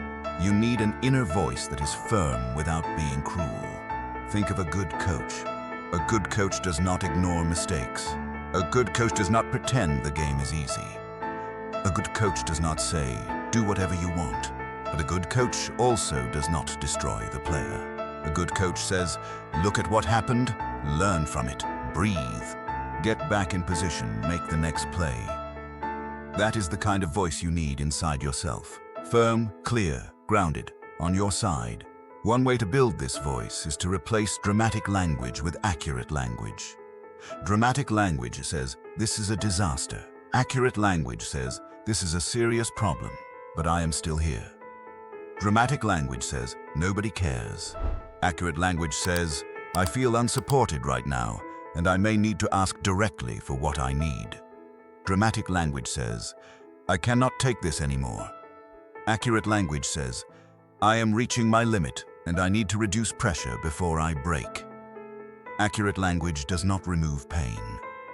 you need an inner voice that is firm without being cruel. Think of a good coach. A good coach does not ignore mistakes. A good coach does not pretend the game is easy. A good coach does not say, "Do whatever you want." But a good coach also does not destroy the player. A good coach says, "Look at what happened, learn from it, breathe, get back in position, make the next play." That is the kind of voice you need inside yourself. Firm, clear, grounded, on your side. One way to build this voice is to replace dramatic language with accurate language. Dramatic language says, "This is a disaster." Accurate language says, "This is a serious problem, but I am still here." Dramatic language says, "Nobody cares." Accurate language says, "I feel unsupported right now, and I may need to ask directly for what I need." Dramatic language says, "I cannot take this anymore." Accurate language says, "I am reaching my limit, and I need to reduce pressure before I break." Accurate language does not remove pain.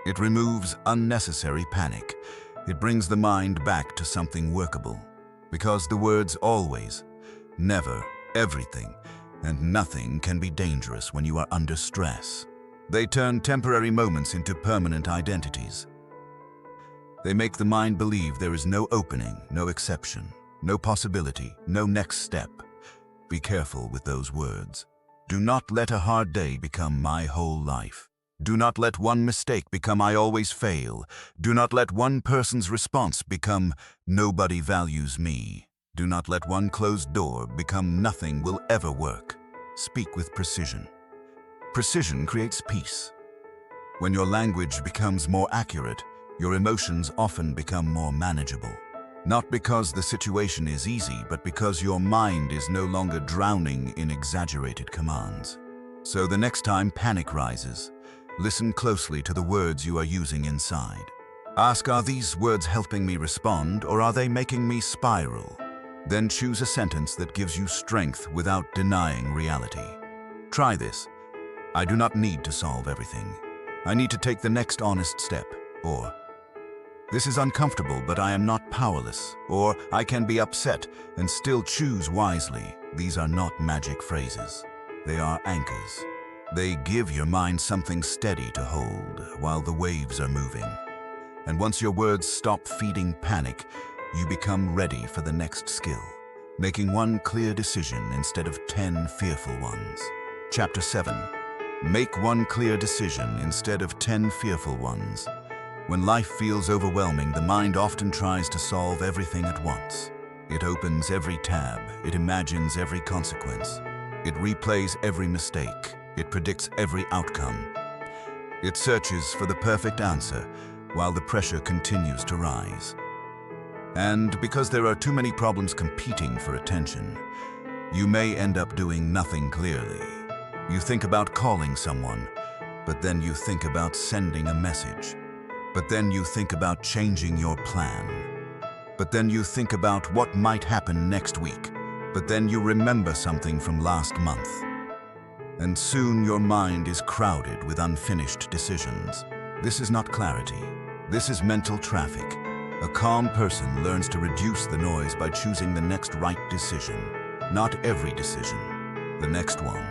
It removes unnecessary panic. It brings the mind back to something workable. Because the words always, never, everything, and nothing can be dangerous when you are under stress. They turn temporary moments into permanent identities. They make the mind believe there is no opening, no exception, no possibility, no next step. Be careful with those words. Do not let a hard day become my whole life. Do not let one mistake become I always fail. Do not let one person's response become nobody values me. Do not let one closed door become nothing will ever work. Speak with precision. Precision creates peace. When your language becomes more accurate, your emotions often become more manageable. Not because the situation is easy, but because your mind is no longer drowning in exaggerated commands. So the next time panic rises, listen closely to the words you are using inside. Ask, are these words helping me respond, or are they making me spiral? Then choose a sentence that gives you strength without denying reality. Try this. I do not need to solve everything. I need to take the next honest step. Or, this is uncomfortable, but I am not powerless. Or, I can be upset and still choose wisely. These are not magic phrases. They are anchors. They give your mind something steady to hold while the waves are moving. And once your words stop feeding panic, you become ready for the next skill, making one clear decision instead of 10 fearful ones. Chapter 7. Make one clear decision instead of 10 fearful ones. When life feels overwhelming, the mind often tries to solve everything at once. It opens every tab, it imagines every consequence. It replays every mistake, it predicts every outcome. It searches for the perfect answer while the pressure continues to rise. And because there are too many problems competing for attention, you may end up doing nothing clearly. You think about calling someone, but then you think about sending a message. But then you think about changing your plan. But then you think about what might happen next week. But then you remember something from last month. And soon your mind is crowded with unfinished decisions. This is not clarity. This is mental traffic. A calm person learns to reduce the noise by choosing the next right decision. Not every decision, the next one.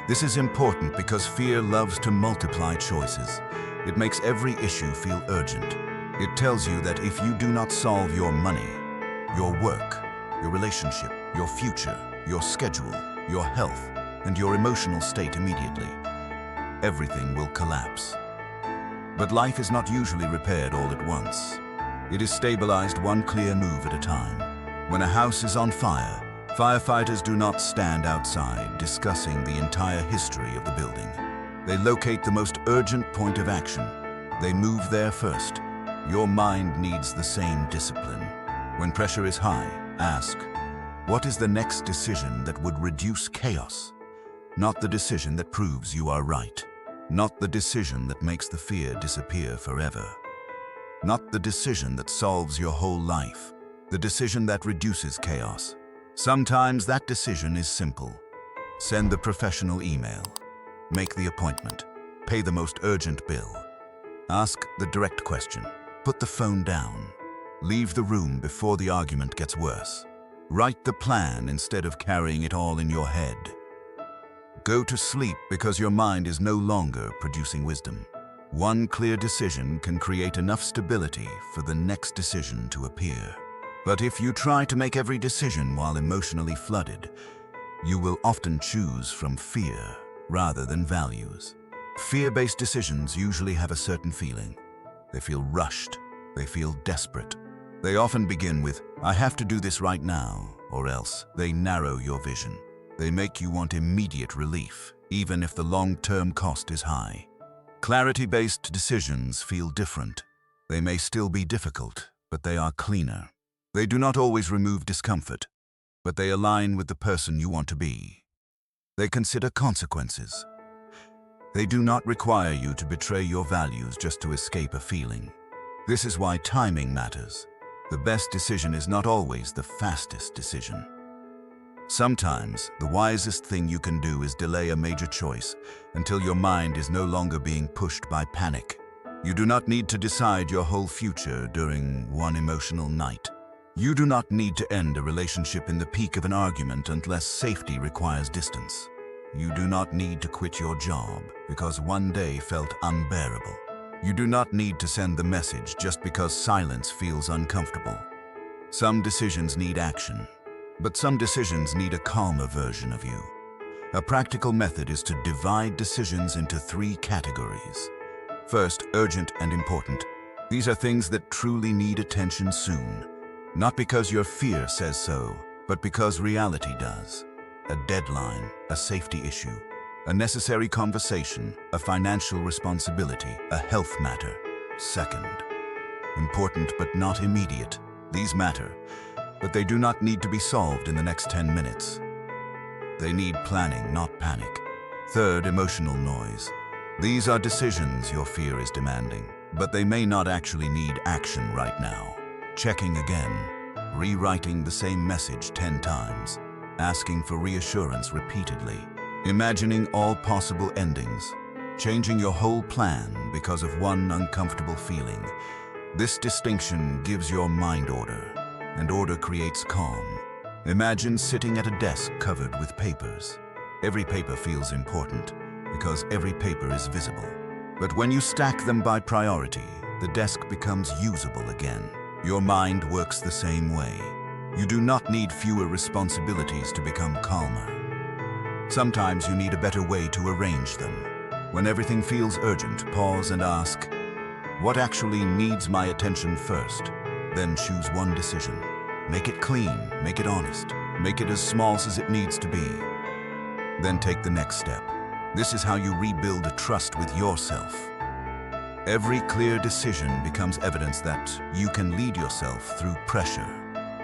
This is important because fear loves to multiply choices. It makes every issue feel urgent. It tells you that if you do not solve your money, your work, your relationship, your future, your schedule, your health, and your emotional state immediately, everything will collapse. But life is not usually repaired all at once. It is stabilized one clear move at a time. When a house is on fire, firefighters do not stand outside discussing the entire history of the building. They locate the most urgent point of action. They move there first. Your mind needs the same discipline. When pressure is high, ask, what is the next decision that would reduce chaos? Not the decision that proves you are right. Not the decision that makes the fear disappear forever. Not the decision that solves your whole life. The decision that reduces chaos. Sometimes that decision is simple. Send the professional email. Make the appointment. Pay the most urgent bill. Ask the direct question. Put the phone down. Leave the room before the argument gets worse. Write the plan instead of carrying it all in your head. Go to sleep because your mind is no longer producing wisdom. One clear decision can create enough stability for the next decision to appear. But if you try to make every decision while emotionally flooded, you will often choose from fear rather than values. Fear-based decisions usually have a certain feeling. They feel rushed. They feel desperate. They often begin with, I have to do this right now, or else. They narrow your vision. They make you want immediate relief, even if the long-term cost is high. Clarity-based decisions feel different. They may still be difficult, but they are cleaner. They do not always remove discomfort, but they align with the person you want to be. They consider consequences. They do not require you to betray your values just to escape a feeling. This is why timing matters. The best decision is not always the fastest decision. Sometimes, the wisest thing you can do is delay a major choice until your mind is no longer being pushed by panic. You do not need to decide your whole future during one emotional night. You do not need to end a relationship in the peak of an argument unless safety requires distance. You do not need to quit your job because one day felt unbearable. You do not need to send the message just because silence feels uncomfortable. Some decisions need action, but some decisions need a calmer version of you. A practical method is to divide decisions into 3 categories. First, urgent and important. These are things that truly need attention soon. Not because your fear says so, but because reality does. A deadline, a safety issue, a necessary conversation, a financial responsibility, a health matter. Second, important but not immediate. These matter, but they do not need to be solved in the next 10 minutes. They need planning, not panic. Third, emotional noise. These are decisions your fear is demanding, but they may not actually need action right now. Checking again, rewriting the same message 10 times, asking for reassurance repeatedly, imagining all possible endings, changing your whole plan because of one uncomfortable feeling. This distinction gives your mind order, and order creates calm. Imagine sitting at a desk covered with papers. Every paper feels important because every paper is visible. But when you stack them by priority, the desk becomes usable again. Your mind works the same way. You do not need fewer responsibilities to become calmer. Sometimes you need a better way to arrange them. When everything feels urgent, pause and ask, what actually needs my attention first? Then choose one decision. Make it clean, make it honest, make it as small as it needs to be. Then take the next step. This is how you rebuild a trust with yourself. Every clear decision becomes evidence that you can lead yourself through pressure.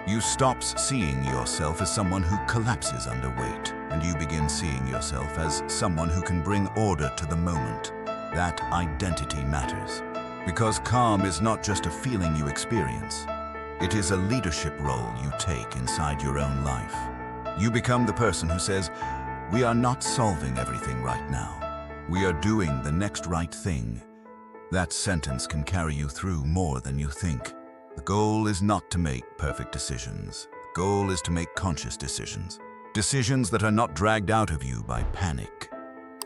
You stop seeing yourself as someone who collapses under weight, and you begin seeing yourself as someone who can bring order to the moment. That identity matters. Because calm is not just a feeling you experience. It is a leadership role you take inside your own life. You become the person who says, we are not solving everything right now. We are doing the next right thing. That sentence can carry you through more than you think. The goal is not to make perfect decisions. The goal is to make conscious decisions. Decisions that are not dragged out of you by panic.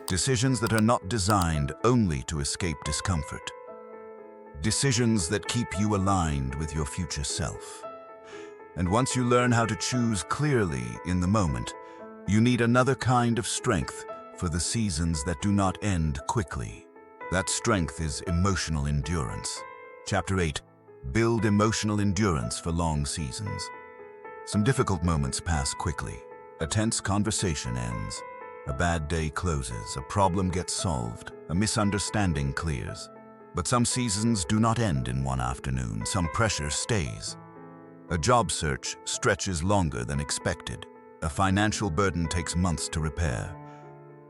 Decisions that are not designed only to escape discomfort. Decisions that keep you aligned with your future self. And once you learn how to choose clearly in the moment, you need another kind of strength for the seasons that do not end quickly. That strength is emotional endurance. Chapter 8. Build emotional endurance for long seasons. Some difficult moments pass quickly. A tense conversation ends. A bad day closes. A problem gets solved. A misunderstanding clears. But some seasons do not end in one afternoon. Some pressure stays. A job search stretches longer than expected. A financial burden takes months to repair.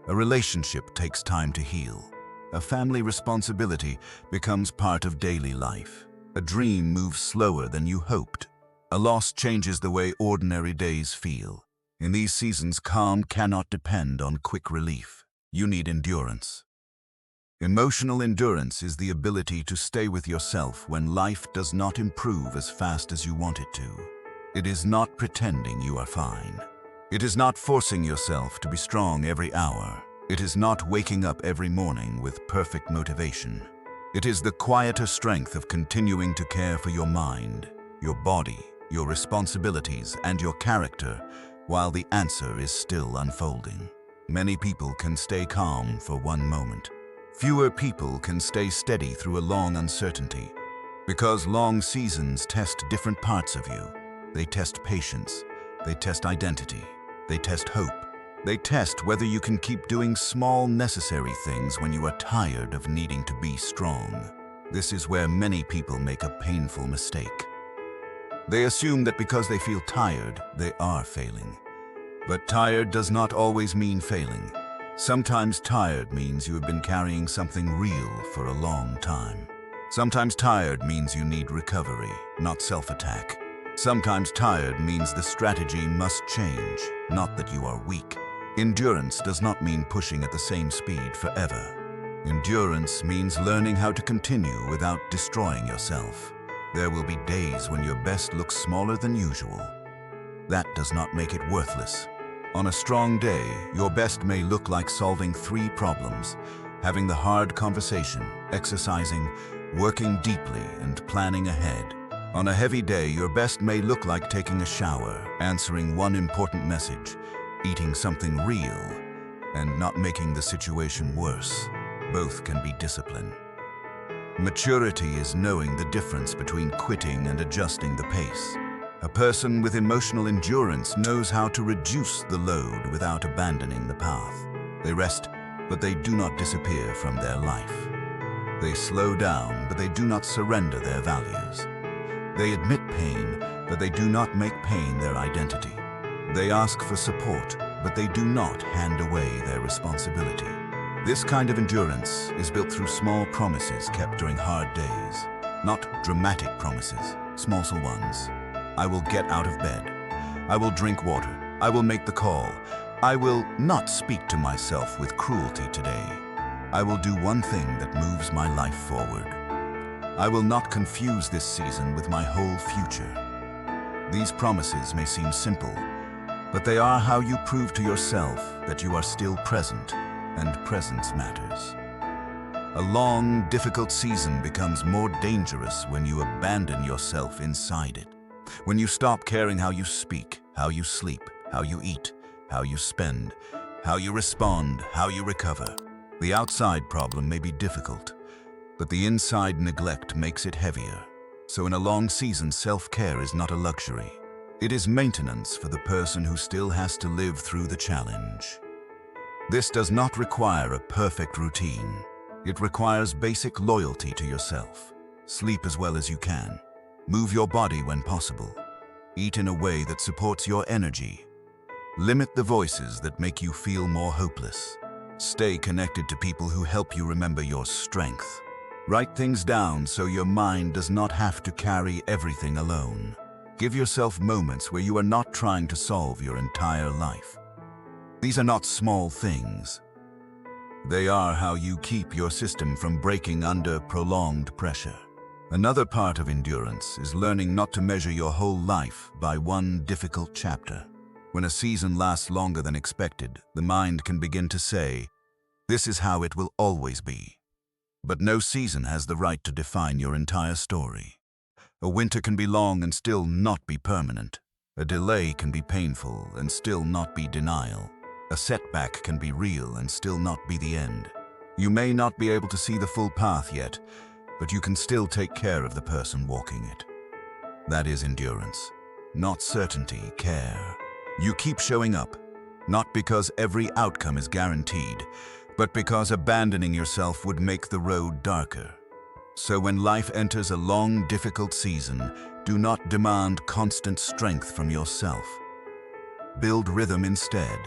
A relationship takes time to heal. A family responsibility becomes part of daily life. A dream moves slower than you hoped. A loss changes the way ordinary days feel. In these seasons, calm cannot depend on quick relief. You need endurance. Emotional endurance is the ability to stay with yourself when life does not improve as fast as you want it to. It is not pretending you are fine. It is not forcing yourself to be strong every hour. It is not waking up every morning with perfect motivation. It is the quieter strength of continuing to care for your mind, your body, your responsibilities, and your character while the answer is still unfolding. Many people can stay calm for one moment. Fewer people can stay steady through a long uncertainty. Because long seasons test different parts of you. They test patience. They test identity. They test hope. They test whether you can keep doing small, necessary things when you are tired of needing to be strong. This is where many people make a painful mistake. They assume that because they feel tired, they are failing. But tired does not always mean failing. Sometimes tired means you have been carrying something real for a long time. Sometimes tired means you need recovery, not self-attack. Sometimes tired means the strategy must change, not that you are weak. Endurance does not mean pushing at the same speed forever. Endurance means learning how to continue without destroying yourself. There will be days when your best looks smaller than usual. That does not make it worthless. On a strong day, your best may look like solving 3 problems, having the hard conversation, exercising, working deeply, and planning ahead. On a heavy day, your best may look like taking a shower, answering one important message, eating something real, and not making the situation worse. Both can be discipline. Maturity is knowing the difference between quitting and adjusting the pace. A person with emotional endurance knows how to reduce the load without abandoning the path. They rest, but they do not disappear from their life. They slow down, but they do not surrender their values. They admit pain, but they do not make pain their identity. They ask for support, but they do not hand away their responsibility. This kind of endurance is built through small promises kept during hard days. Not dramatic promises, small ones. I will get out of bed. I will drink water. I will make the call. I will not speak to myself with cruelty today. I will do one thing that moves my life forward. I will not confuse this season with my whole future. These promises may seem simple, but they are how you prove to yourself that you are still present, and presence matters. A long, difficult season becomes more dangerous when you abandon yourself inside it. When you stop caring how you speak, how you sleep, how you eat, how you spend, how you respond, how you recover. The outside problem may be difficult, but the inside neglect makes it heavier. So in a long season, self-care is not a luxury. It is maintenance for the person who still has to live through the challenge. This does not require a perfect routine. It requires basic loyalty to yourself. Sleep as well as you can. Move your body when possible. Eat in a way that supports your energy. Limit the voices that make you feel more hopeless. Stay connected to people who help you remember your strength. Write things down so your mind does not have to carry everything alone. Give yourself moments where you are not trying to solve your entire life. These are not small things. They are how you keep your system from breaking under prolonged pressure. Another part of endurance is learning not to measure your whole life by one difficult chapter. When a season lasts longer than expected, the mind can begin to say, "This is how it will always be." But no season has the right to define your entire story. A winter can be long and still not be permanent. A delay can be painful and still not be denial. A setback can be real and still not be the end. You may not be able to see the full path yet, but you can still take care of the person walking it. That is endurance. Not certainty, care. You keep showing up, not because every outcome is guaranteed, but because abandoning yourself would make the road darker. So when life enters a long, difficult season, do not demand constant strength from yourself. Build rhythm instead.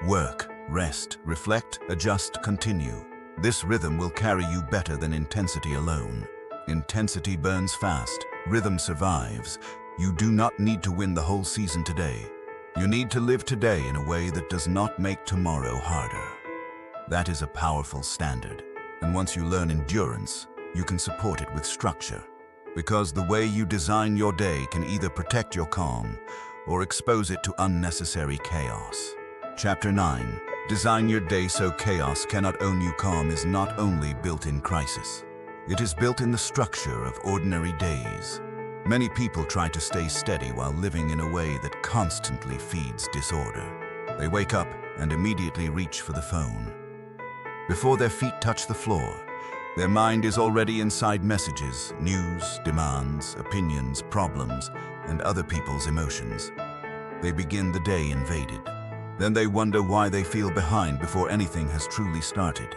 Work, rest, reflect, adjust, continue. This rhythm will carry you better than intensity alone. Intensity burns fast. Rhythm survives. You do not need to win the whole season today. You need to live today in a way that does not make tomorrow harder. That is a powerful standard. And once you learn endurance, you can support it with structure. Because the way you design your day can either protect your calm or expose it to unnecessary chaos. Chapter 9. Design your day so chaos cannot own you. Calm is not only built in crisis. It is built in the structure of ordinary days. Many people try to stay steady while living in a way that constantly feeds disorder. They wake up and immediately reach for the phone. Before their feet touch the floor, their mind is already inside messages, news, demands, opinions, problems, and other people's emotions. They begin the day invaded. Then they wonder why they feel behind before anything has truly started.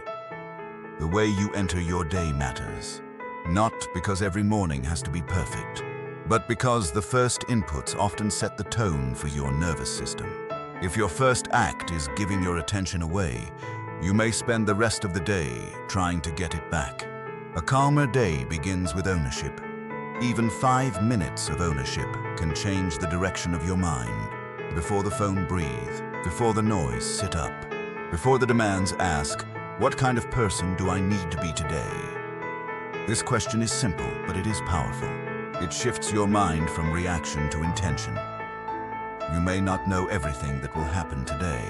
The way you enter your day matters, not because every morning has to be perfect, but because the first inputs often set the tone for your nervous system. If your first act is giving your attention away, you may spend the rest of the day trying to get it back. A calmer day begins with ownership. Even 5 minutes of ownership can change the direction of your mind. Before the phone, breathe. Before the noise, sit up. Before the demands, ask, what kind of person do I need to be today? This question is simple, but it is powerful. It shifts your mind from reaction to intention. You may not know everything that will happen today.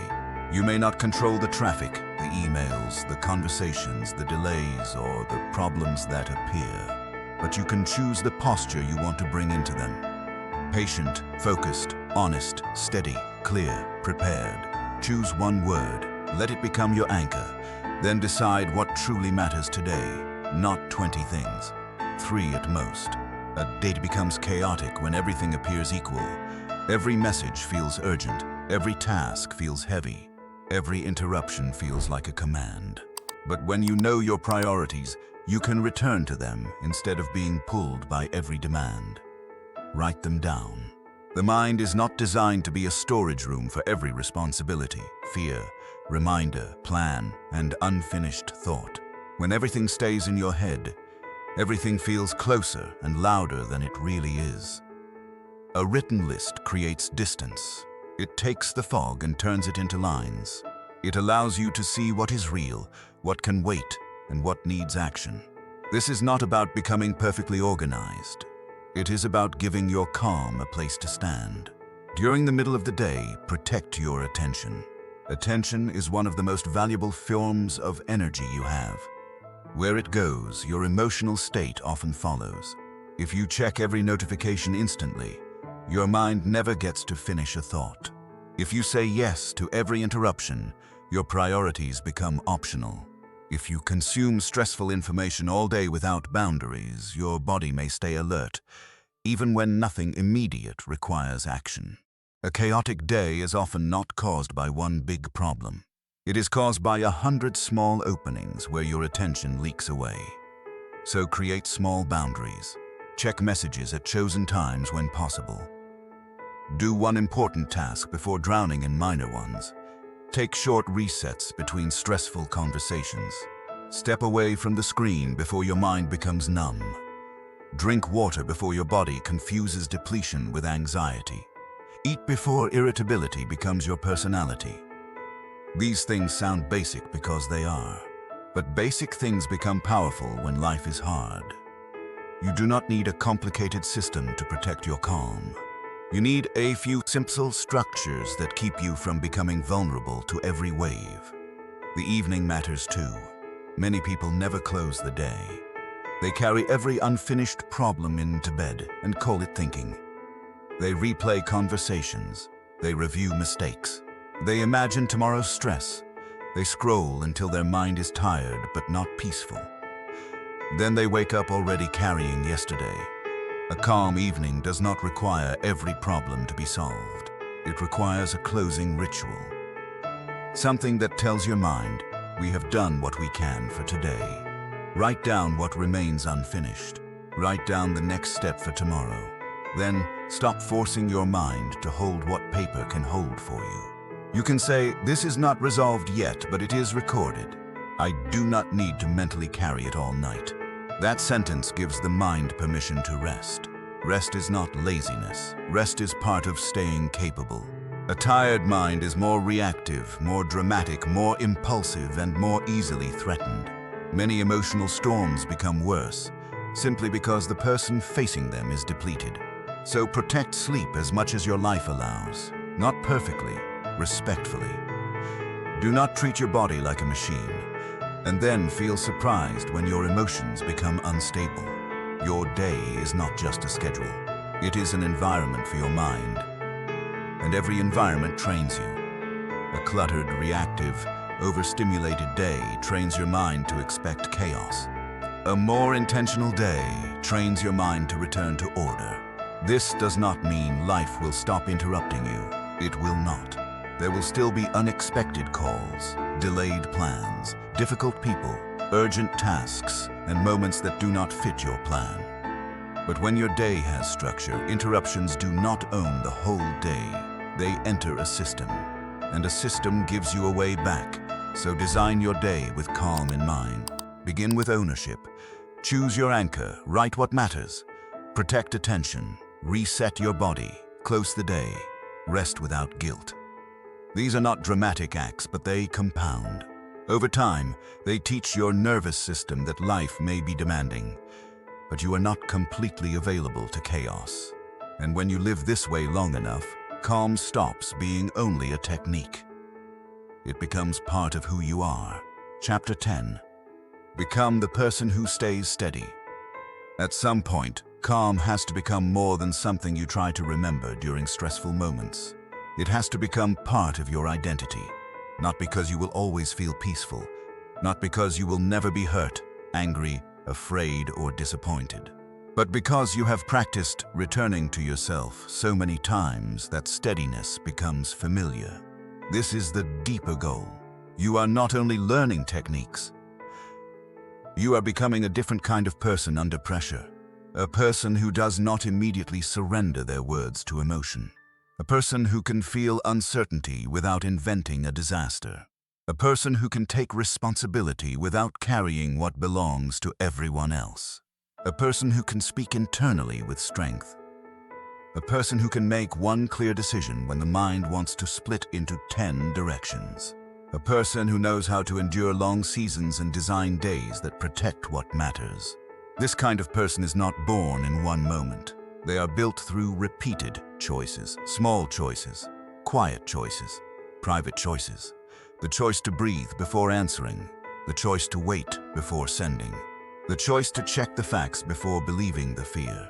You may not control the traffic, the emails, the conversations, the delays, or the problems that appear. But you can choose the posture you want to bring into them. Patient, focused, honest, steady, clear, prepared. Choose one word. Let it become your anchor. Then decide what truly matters today, not 20 things. 3 at most. A day becomes chaotic when everything appears equal. Every message feels urgent. Every task feels heavy. Every interruption feels like a command. But when you know your priorities, you can return to them instead of being pulled by every demand. Write them down. The mind is not designed to be a storage room for every responsibility, fear, reminder, plan, and unfinished thought. When everything stays in your head, everything feels closer and louder than it really is. A written list creates distance. It takes the fog and turns it into lines. It allows you to see what is real, what can wait, and what needs action. This is not about becoming perfectly organized. It is about giving your calm a place to stand. During the middle of the day, protect your attention. Attention is one of the most valuable forms of energy you have. Where it goes, your emotional state often follows. If you check every notification instantly, your mind never gets to finish a thought. If you say yes to every interruption, your priorities become optional. If you consume stressful information all day without boundaries, your body may stay alert, even when nothing immediate requires action. A chaotic day is often not caused by one big problem. It is caused by 100 small openings where your attention leaks away. So create small boundaries. Check messages at chosen times when possible. Do one important task before drowning in minor ones. Take short resets between stressful conversations. Step away from the screen before your mind becomes numb. Drink water before your body confuses depletion with anxiety. Eat before irritability becomes your personality. These things sound basic because they are. But basic things become powerful when life is hard. You do not need a complicated system to protect your calm. You need a few simple structures that keep you from becoming vulnerable to every wave. The evening matters too. Many people never close the day. They carry every unfinished problem into bed and call it thinking. They replay conversations. They review mistakes. They imagine tomorrow's stress. They scroll until their mind is tired but not peaceful. Then they wake up already carrying yesterday. A calm evening does not require every problem to be solved. It requires a closing ritual. Something that tells your mind, we have done what we can for today. Write down what remains unfinished. Write down the next step for tomorrow. Then stop forcing your mind to hold what paper can hold for you. You can say, this is not resolved yet, but it is recorded. I do not need to mentally carry it all night. That sentence gives the mind permission to rest. Rest is not laziness. Rest is part of staying capable. A tired mind is more reactive, more dramatic, more impulsive, and more easily threatened. Many emotional storms become worse, simply because the person facing them is depleted. So protect sleep as much as your life allows. Not perfectly, respectfully. Do not treat your body like a machine, and then feel surprised when your emotions become unstable. Your day is not just a schedule. It is an environment for your mind. And every environment trains you. A cluttered, reactive, overstimulated day trains your mind to expect chaos. A more intentional day trains your mind to return to order. This does not mean life will stop interrupting you. It will not. There will still be unexpected calls, delayed plans, difficult people, urgent tasks, and moments that do not fit your plan. But when your day has structure, interruptions do not own the whole day. They enter a system, and a system gives you a way back. So design your day with calm in mind. Begin with ownership. Choose your anchor, write what matters. Protect attention, reset your body, close the day, rest without guilt. These are not dramatic acts, but they compound. Over time, they teach your nervous system that life may be demanding, but you are not completely available to chaos. And when you live this way long enough, calm stops being only a technique. It becomes part of who you are. Chapter 10. Become the person who stays steady. At some point, calm has to become more than something you try to remember during stressful moments. It has to become part of your identity, not because you will always feel peaceful, not because you will never be hurt, angry, afraid, or disappointed, but because you have practiced returning to yourself so many times that steadiness becomes familiar. This is the deeper goal. You are not only learning techniques, you are becoming a different kind of person under pressure, a person who does not immediately surrender their words to emotion. A person who can feel uncertainty without inventing a disaster. A person who can take responsibility without carrying what belongs to everyone else. A person who can speak internally with strength. A person who can make one clear decision when the mind wants to split into 10 directions. A person who knows how to endure long seasons and design days that protect what matters. This kind of person is not born in one moment. They are built through repeated choices, small choices, quiet choices, private choices. The choice to breathe before answering, the choice to wait before sending, the choice to check the facts before believing the fear,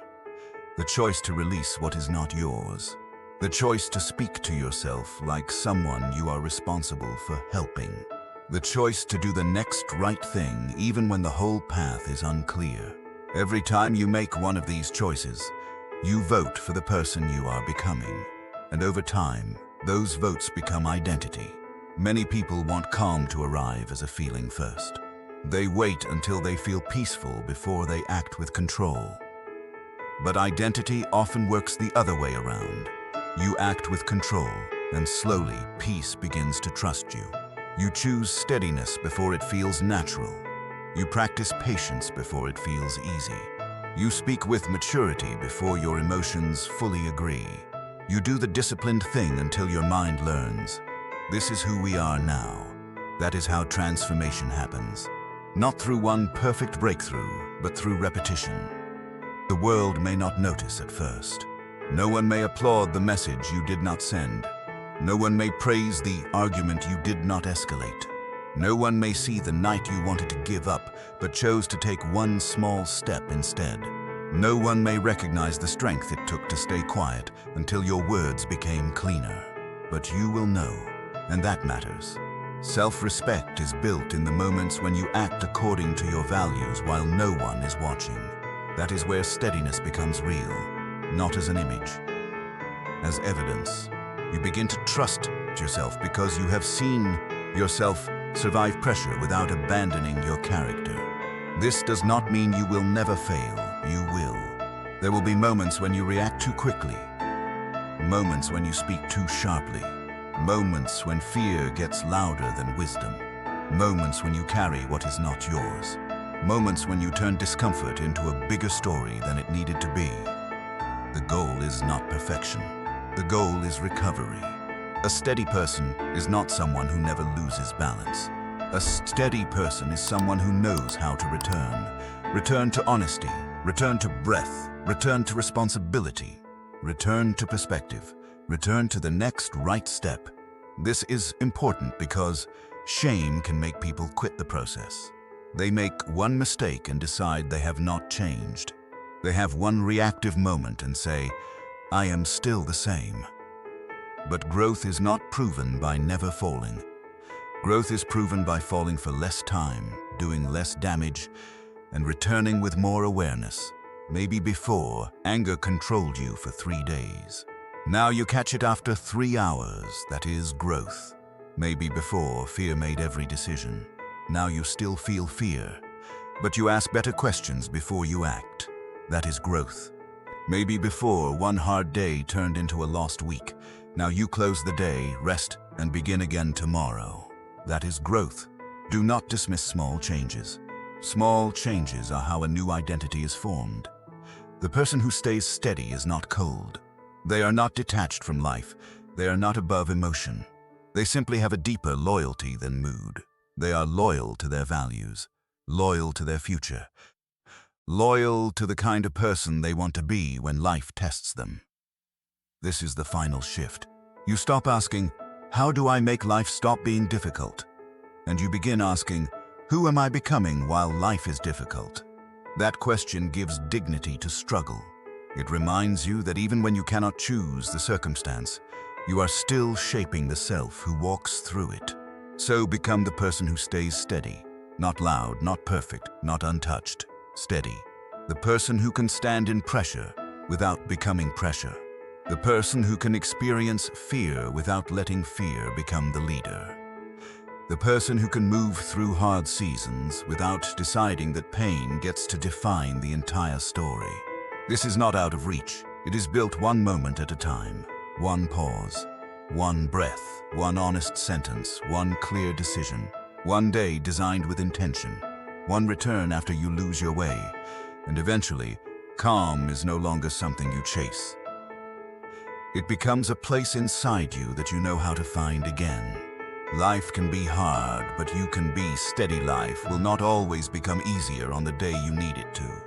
the choice to release what is not yours, the choice to speak to yourself like someone you are responsible for helping, the choice to do the next right thing even when the whole path is unclear. Every time you make one of these choices, you vote for the person you are becoming. And over time, those votes become identity. Many people want calm to arrive as a feeling first. They wait until they feel peaceful before they act with control. But identity often works the other way around. You act with control, and slowly peace begins to trust you. You choose steadiness before it feels natural. You practice patience before it feels easy. You speak with maturity before your emotions fully agree. You do the disciplined thing until your mind learns. This is who we are now. That is how transformation happens. Not through one perfect breakthrough, but through repetition. The world may not notice at first. No one may applaud the message you did not send. No one may praise the argument you did not escalate. No one may see the night you wanted to give up, but chose to take one small step instead. No one may recognize the strength it took to stay quiet until your words became cleaner. But you will know, and that matters. Self-respect is built in the moments when you act according to your values while no one is watching. That is where steadiness becomes real, not as an image, as evidence. You begin to trust yourself because you have seen yourself survive pressure without abandoning your character. This does not mean you will never fail. You will. There will be moments when you react too quickly, moments when you speak too sharply, moments when fear gets louder than wisdom, moments when you carry what is not yours, moments when you turn discomfort into a bigger story than it needed to be. The goal is not perfection. The goal is recovery. A steady person is not someone who never loses balance. A steady person is someone who knows how to return. Return to honesty, return to breath, return to responsibility, return to perspective, return to the next right step. This is important because shame can make people quit the process. They make one mistake and decide they have not changed. They have one reactive moment and say, "I am still the same." But growth is not proven by never falling. Growth is proven by falling for less time, doing less damage, and returning with more awareness. Maybe before, anger controlled you for 3 days. Now you catch it after 3 hours. That is growth. Maybe before, fear made every decision. Now you still feel fear, but you ask better questions before you act. That is growth. Maybe before, one hard day turned into a lost week. Now you close the day, rest, and begin again tomorrow. That is growth. Do not dismiss small changes. Small changes are how a new identity is formed. The person who stays steady is not cold. They are not detached from life. They are not above emotion. They simply have a deeper loyalty than mood. They are loyal to their values, loyal to their future, loyal to the kind of person they want to be when life tests them. This is the final shift. You stop asking, "How do I make life stop being difficult?" And you begin asking, "Who am I becoming while life is difficult?" That question gives dignity to struggle. It reminds you that even when you cannot choose the circumstance, you are still shaping the self who walks through it. So become the person who stays steady, not loud, not perfect, not untouched, steady. The person who can stand in pressure without becoming pressure. The person who can experience fear without letting fear become the leader. The person who can move through hard seasons without deciding that pain gets to define the entire story. This is not out of reach. It is built one moment at a time. One pause, one breath, one honest sentence, one clear decision. One day designed with intention. One return after you lose your way. And eventually, calm is no longer something you chase. It becomes a place inside you that you know how to find again. Life can be hard, but you can be steady. Life will not always become easier on the day you need it to.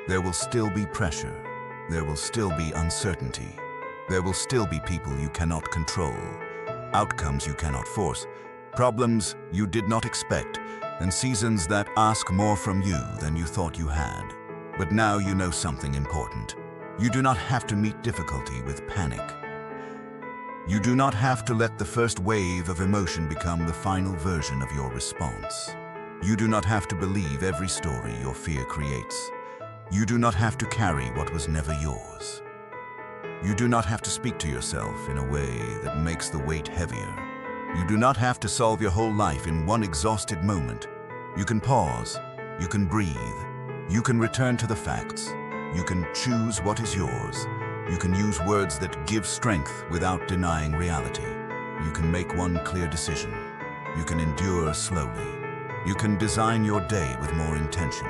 There will still be pressure, There will still be uncertainty. There will still be people you cannot control, outcomes you cannot force, problems you did not expect, and seasons that ask more from you than you thought you had. But now you know something important. You do not have to meet difficulty with panic. You do not have to let the first wave of emotion become the final version of your response. You do not have to believe every story your fear creates. You do not have to carry what was never yours. You do not have to speak to yourself in a way that makes the weight heavier. You do not have to solve your whole life in one exhausted moment. You can pause. You can breathe. You can return to the facts. You can choose what is yours. You can use words that give strength without denying reality. You can make one clear decision. You can endure slowly. You can design your day with more intention.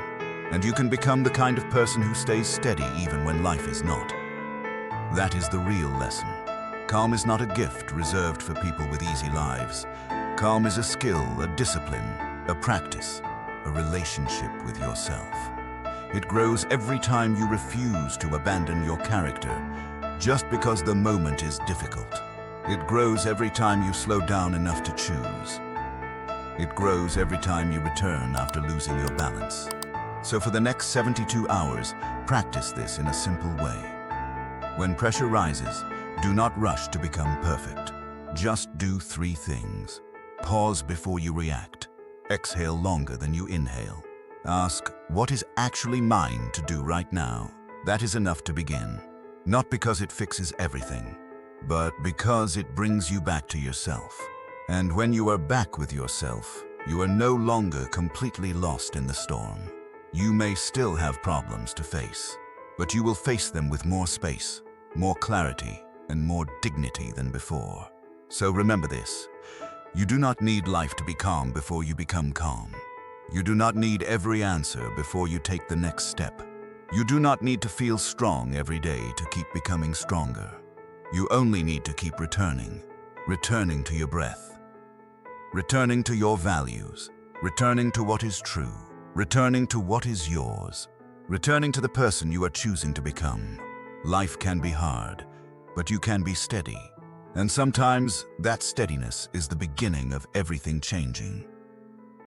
And you can become the kind of person who stays steady even when life is not. That is the real lesson. Calm is not a gift reserved for people with easy lives. Calm is a skill, a discipline, a practice, a relationship with yourself. It grows every time you refuse to abandon your character just because the moment is difficult. It grows every time you slow down enough to choose. It grows every time you return after losing your balance. So for the next 72 hours, practice this in a simple way. When pressure rises, do not rush to become perfect. Just do 3 things. Pause before you react. Exhale longer than you inhale. Ask, what is actually mine to do right now? That is enough to begin. Not because it fixes everything, but because it brings you back to yourself. And when you are back with yourself, you are no longer completely lost in the storm. You may still have problems to face, but you will face them with more space, more clarity, and more dignity than before. So remember this. You do not need life to be calm before you become calm. You do not need every answer before you take the next step. You do not need to feel strong every day to keep becoming stronger. You only need to keep returning to your breath, returning to your values, returning to what is true, returning to what is yours, returning to the person you are choosing to become. Life can be hard, but you can be steady. And sometimes that steadiness is the beginning of everything changing.